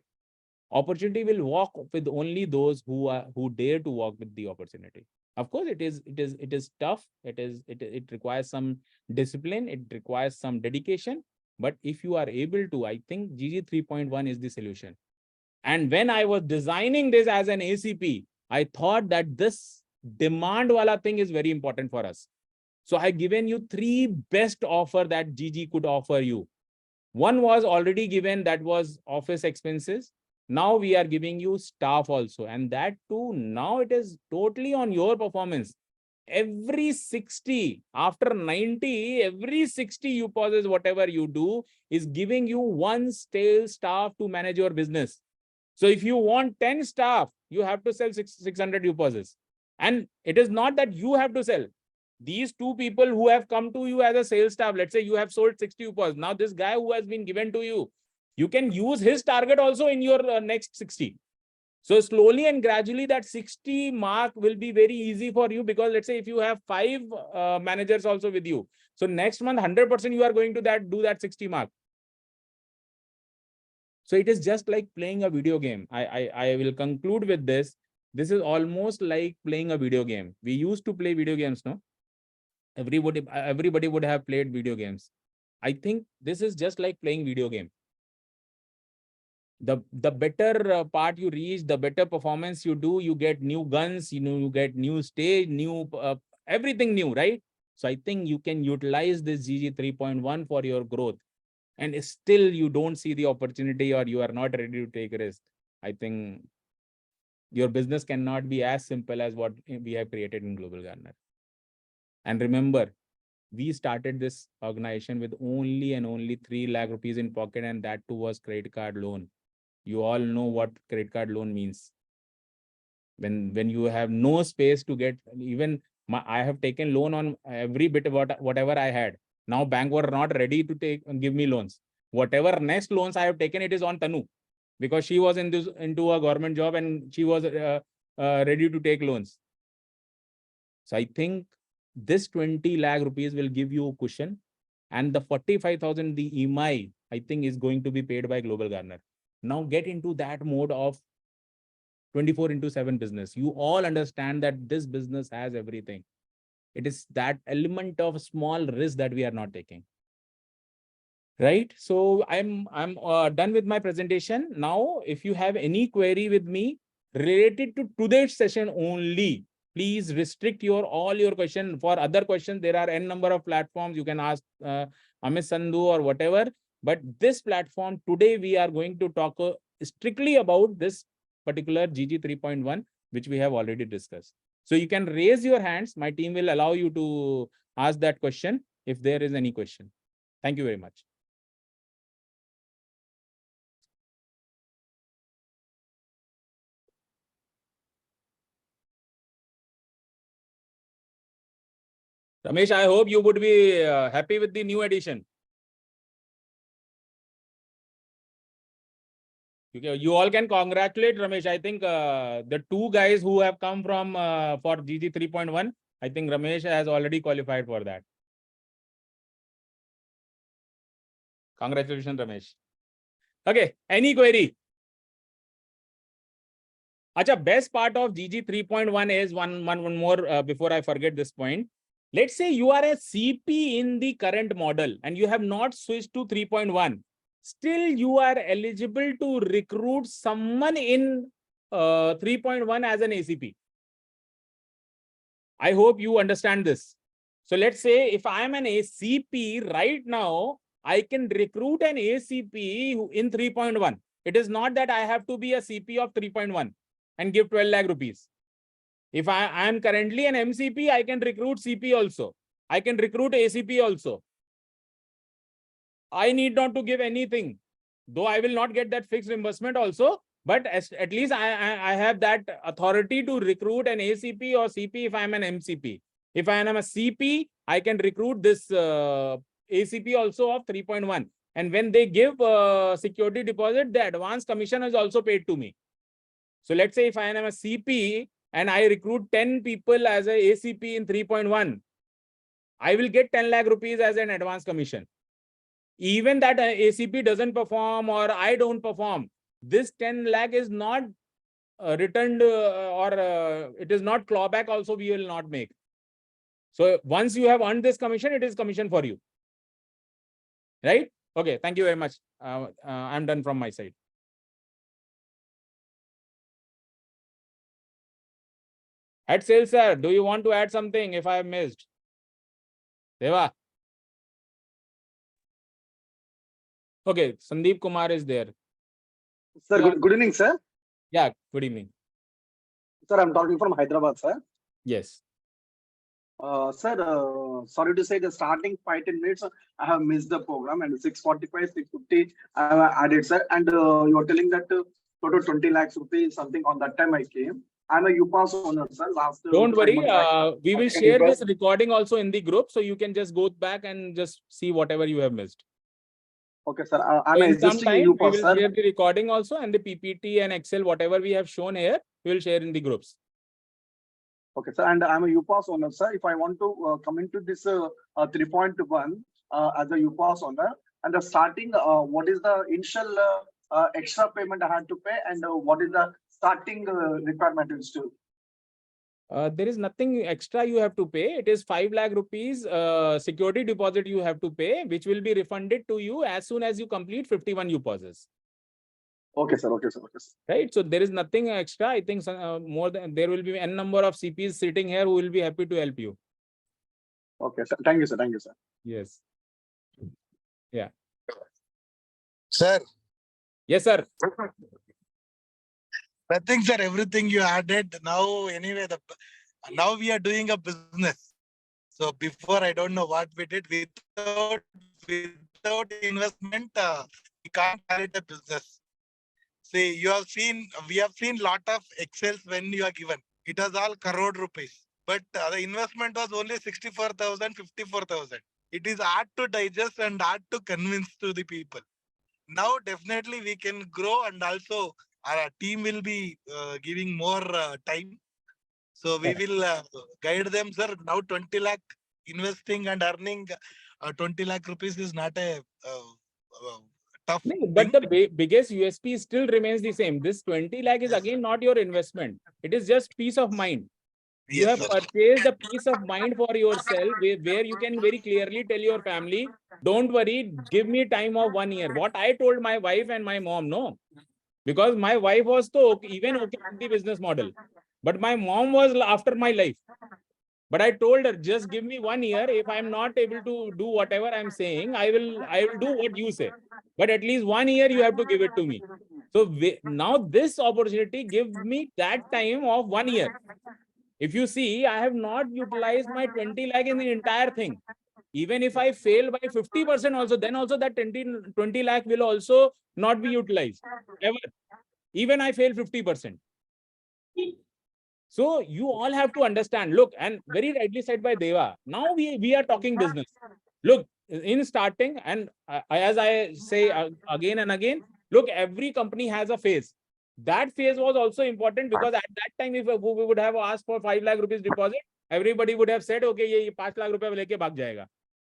opportunity will walk with only those who dare to walk with the opportunity. Of course, it is tough. It requires some discipline. It requires some dedication. But if you are able to, I think GG 3.1 is the solution. And when I was designing this as an ACP, I thought that this demand wala thing is very important for us. So I've given you 3 best offer that GG could offer you. One was already given, that was office expenses. Now we are giving you staff also. And that too, now it is totally on your performance. Every 60, after 90, every 60 you pauses, whatever you do, is giving you 1 stale staff to manage your business. So if you want 10 staff, you have to sell 600 you pauses. And it is not that you have to sell. These 2 people who have come to you as a sales staff, let's say you have sold 60 UPAs. Now this guy who has been given to you, you can use his target also in your next 60. So slowly and gradually that 60 mark will be very easy for you, because let's say if you have 5 managers also with you, so next month 100% you are going to do that 60 mark. So it is just like playing a video game. I will conclude with this. This is almost like playing a video game. We used to play video games, no? Everybody would have played video games. I think this is just like playing video game. The better part you reach, the better performance you do, you get new guns, you get new stage, new everything new, right? So I think you can utilize this GG 3.1 for your growth, and still you don't see the opportunity or you are not ready to take a risk. I think your business cannot be as simple as what we have created in Global Garner. And remember, we started this organization with only and only 3 lakh rupees in pocket, and that too was credit card loan. You all know what credit card loan means. When you have no space to get, even I have taken loan on every bit of whatever I had. Now bank were not ready to give me loans. Whatever next loans I have taken, it is on Tanu, because she was into a government job and she was ready to take loans. So I think this 20 lakh rupees will give you a cushion, and the 45,000, the EMI, I think is going to be paid by Global Garner. Now get into that mode of 24/7 business. You all understand that this business has everything. It is that element of small risk that we are not taking. Right? So I'm done with my presentation. Now, if you have any query with me related to today's session only, please restrict all your questions. For other questions, there are n number of platforms. You can ask Amit Sandhu or whatever. But this platform, today we are going to talk strictly about this particular GG 3.1, which we have already discussed. So you can raise your hands. My team will allow you to ask that question if there is any question. Thank you very much. Ramesh, I hope you would be happy with the new edition. You all can congratulate Ramesh. I think the 2 guys who have come from for GG 3.1, I think Ramesh has already qualified for that. Congratulations, Ramesh. Okay, any query? Acha, best part of GG 3.1 is one more before I forget this point. Let's say you are a CP in the current model and you have not switched to 3.1. Still, you are eligible to recruit someone in 3.1 as an ACP. I hope you understand this. So let's say if I am an ACP right now, I can recruit an ACP in 3.1. It is not that I have to be a CP of 3.1 and give 12 lakh rupees. If I am currently an MCP, I can recruit CP also. I can recruit ACP also. I need not to give anything, though I will not get that fixed reimbursement also. But at least I have that authority to recruit an ACP or CP if I'm an MCP. If I am a CP, I can recruit this ACP also of 3.1. And when they give security deposit, the advance commission is also paid to me. So let's say if I am a CP and I recruit 10 people as a ACP in 3.1, I will get 10 lakh rupees as an advance commission. Even that ACP doesn't perform or I don't perform, this 10 lakh is not returned or it is not clawback also we will not make. So once you have earned this commission, it is commission for you. Right? Okay, thank you very much. I'm done from my side. Head sales, sir, do you want to add something if I have missed? Deva? Okay, Sandeep Kumar is there. Sir, good evening, sir. Yeah, good evening. Sir, I'm talking from Hyderabad, sir. Yes. Sir, sorry to say the starting 5-10 minutes, I have missed the program and 6:45, 6:50 I have added, sir. And you are telling that total 20 lakhs rupees, something on that time I came. I'm a UPass owner, sir. Don't worry, we will share this recording also in the group, so you can just go back and just see whatever you have missed. Okay, sir. I'm in some time, UPass, we will share the recording also and the PPT and Excel, whatever we have shown here, we will share in the groups. Okay, sir. And I'm a UPass owner, sir. If I want to come into this 3.1 as a UPass owner, and the starting, what is the initial extra payment I had to pay, and what is the starting requirement is to? There is nothing extra you have to pay. It is 5 lakh rupees security deposit you have to pay, which will be refunded to you as soon as you complete 51 UPasses. Okay, sir. Okay, sir. Okay, sir. Right. So there is nothing extra. I think more than there will be n number of CPs sitting here who will be happy to help you. Okay, sir. Thank you, sir. Thank you, sir. Yes. Yeah. Sir. Yes, sir. Nothing, sir. Everything you added. Now, anyway, now we are doing a business. So before, I don't know what we did. Without investment, we can't carry the business. See, we have seen lot of Excels when you are given. It was all crore rupees. But the investment was only 64,000, 54,000. It is hard to digest and hard to convince to the people. Now, definitely we can grow, and also our team will be giving more time. So we will guide them, sir. Now 20 lakh investing and earning 20 lakh rupees is not a tough thing. But the biggest USP still remains the same. This 20 lakh is again not your investment. It is just peace of mind. You have purchased a peace of mind for yourself where you can very clearly tell your family, don't worry, give me time of 1 year. What I told my wife and my mom, no. Because my wife was even okay with the business model. But my mom was after my life. But I told her, just give me 1 year. If I'm not able to do whatever I'm saying, I will do what you say. But at least 1 year you have to give it to me. So now this opportunity gives me that time of 1 year. If you see, I have not utilized my 20 lakh in the entire thing. Even if I fail by 50% also, then also that 20 lakh will also not be utilized. Ever. Even I fail 50%. So you all have to understand, look, and very rightly said by Deva, now we are talking business. Look, in starting, and as I say again and again, look, every company has a phase. That phase was also important because at that time, if we would have asked for 5 lakh rupees deposit, everybody would have said, okay, ye 5 lakh rupees leke bhag jayega.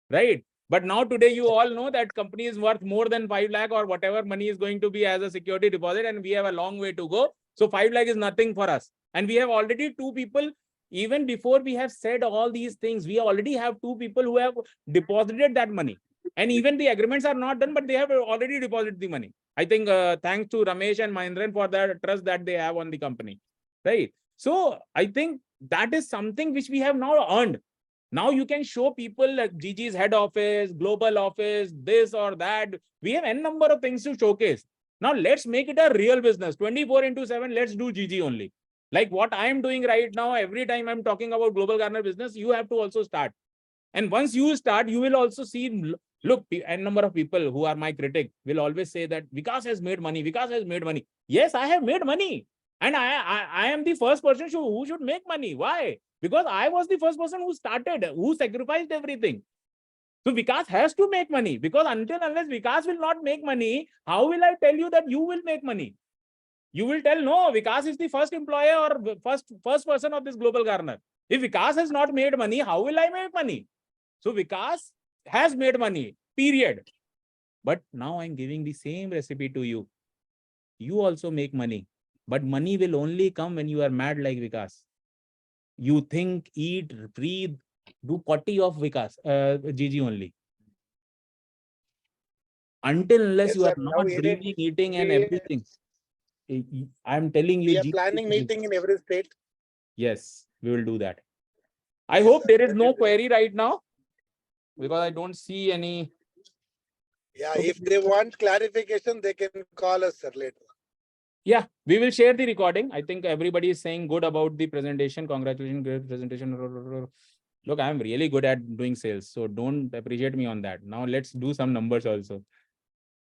Right? But now today, you all know that company is worth more than 5 lakh or whatever money is going to be as a security deposit, and we have a long way to go. So 5 lakh is nothing for us. And we have already 2 people even before we have said all these things, we already have 2 people who have deposited that money. And even the agreements are not done, but they have already deposited the money. I think thanks to Ramesh and Mahindran for the trust that they have on the company, right? So I think that is something which we have now earned. Now you can show people like GG's head office, global office, this or that. We have n number of things to showcase. Now let's make it a real business. 24/7, let's do GG only. Like what I am doing right now, every time I'm talking about global garner business, you have to also start. And once you start, you will also see, look, n number of people who are my critic will always say that Vikas has made money. Vikas has made money. Yes, I have made money. And I am the first person who should make money. Why? Because I was the first person who started, who sacrificed everything. So Vikas has to make money, because unless Vikas will not make money, how will I tell you that you will make money? You will tell, no, Vikas is the first employer or first person of this global garner. If Vikas has not made money, how will I make money? So Vikas has made money, period. But now I'm giving the same recipe to you. You also make money, but money will only come when you are mad like Vikas. You think, eat, breathe, do potty of Vikas, GG only. Unless you are not breathing, eating and everything. I'm telling you. We are planning meeting in every state. Yes, we will do that. I hope there is no query right now, because I don't see any. Yeah, if they want clarification, they can call us, sir, later. Yeah, we will share the recording. I think everybody is saying good about the presentation. Congratulations, great presentation. Look, I'm really good at doing sales, so don't appreciate me on that. Now let's do some numbers also,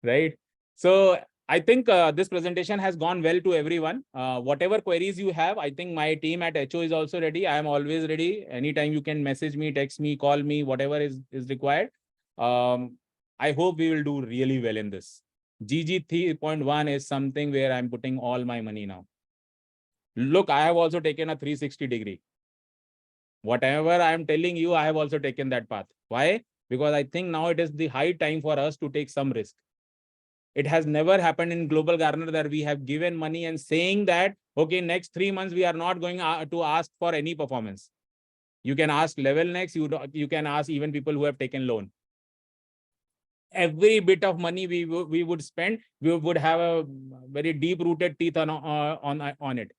right? So I think this presentation has gone well to everyone. Whatever queries you have, I think my team at HO is also ready. I am always ready. Anytime you can message me, text me, call me, whatever is required. I hope we will do really well in this. GG 3.1 is something where I'm putting all my money now. Look, I have also taken a 360 degree. Whatever I am telling you, I have also taken that path. Why? Because I think now it is the high time for us to take some risk. It has never happened in global garner that we have given money and saying that, okay, next 3 months, we are not going to ask for any performance. You can ask level next, you can ask even people who have taken loan. Every bit of money we would spend, we would have a very deep rooted teeth on it.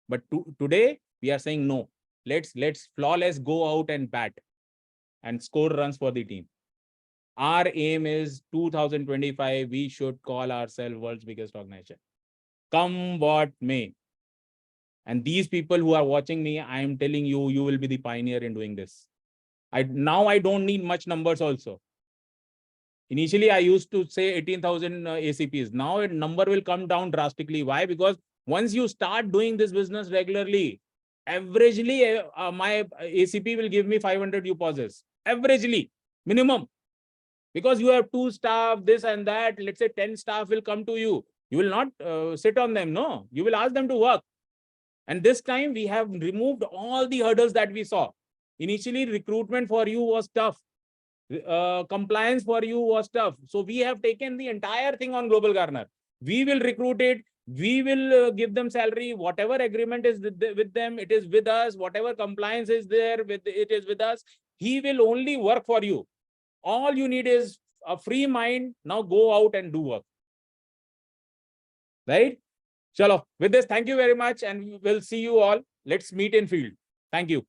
But today we are saying no. Let's flawless go out and bat and score runs for the team. Our aim is 2025, we should call ourselves world's biggest organization. Come what may. And these people who are watching me, I am telling you, you will be the pioneer in doing this. Now I don't need much numbers also. Initially, I used to say 18,000 ACPs. Now a number will come down drastically. Why? Because once you start doing this business regularly, averagely, my ACP will give me 500 deposits. Averagely, minimum. Because you have 2 staff, this and that, let's say 10 staff will come to you. You will not sit on them, no. You will ask them to work. And this time we have removed all the hurdles that we saw. Initially, recruitment for you was tough. Compliance for you was tough. So we have taken the entire thing on global garner. We will recruit it. We will give them salary. Whatever agreement is with them, it is with us. Whatever compliance is there, it is with us. He will only work for you. All you need is a free mind. Now go out and do work. Right? Chalo. With this, thank you very much. And we'll see you all. Let's meet in field. Thank you.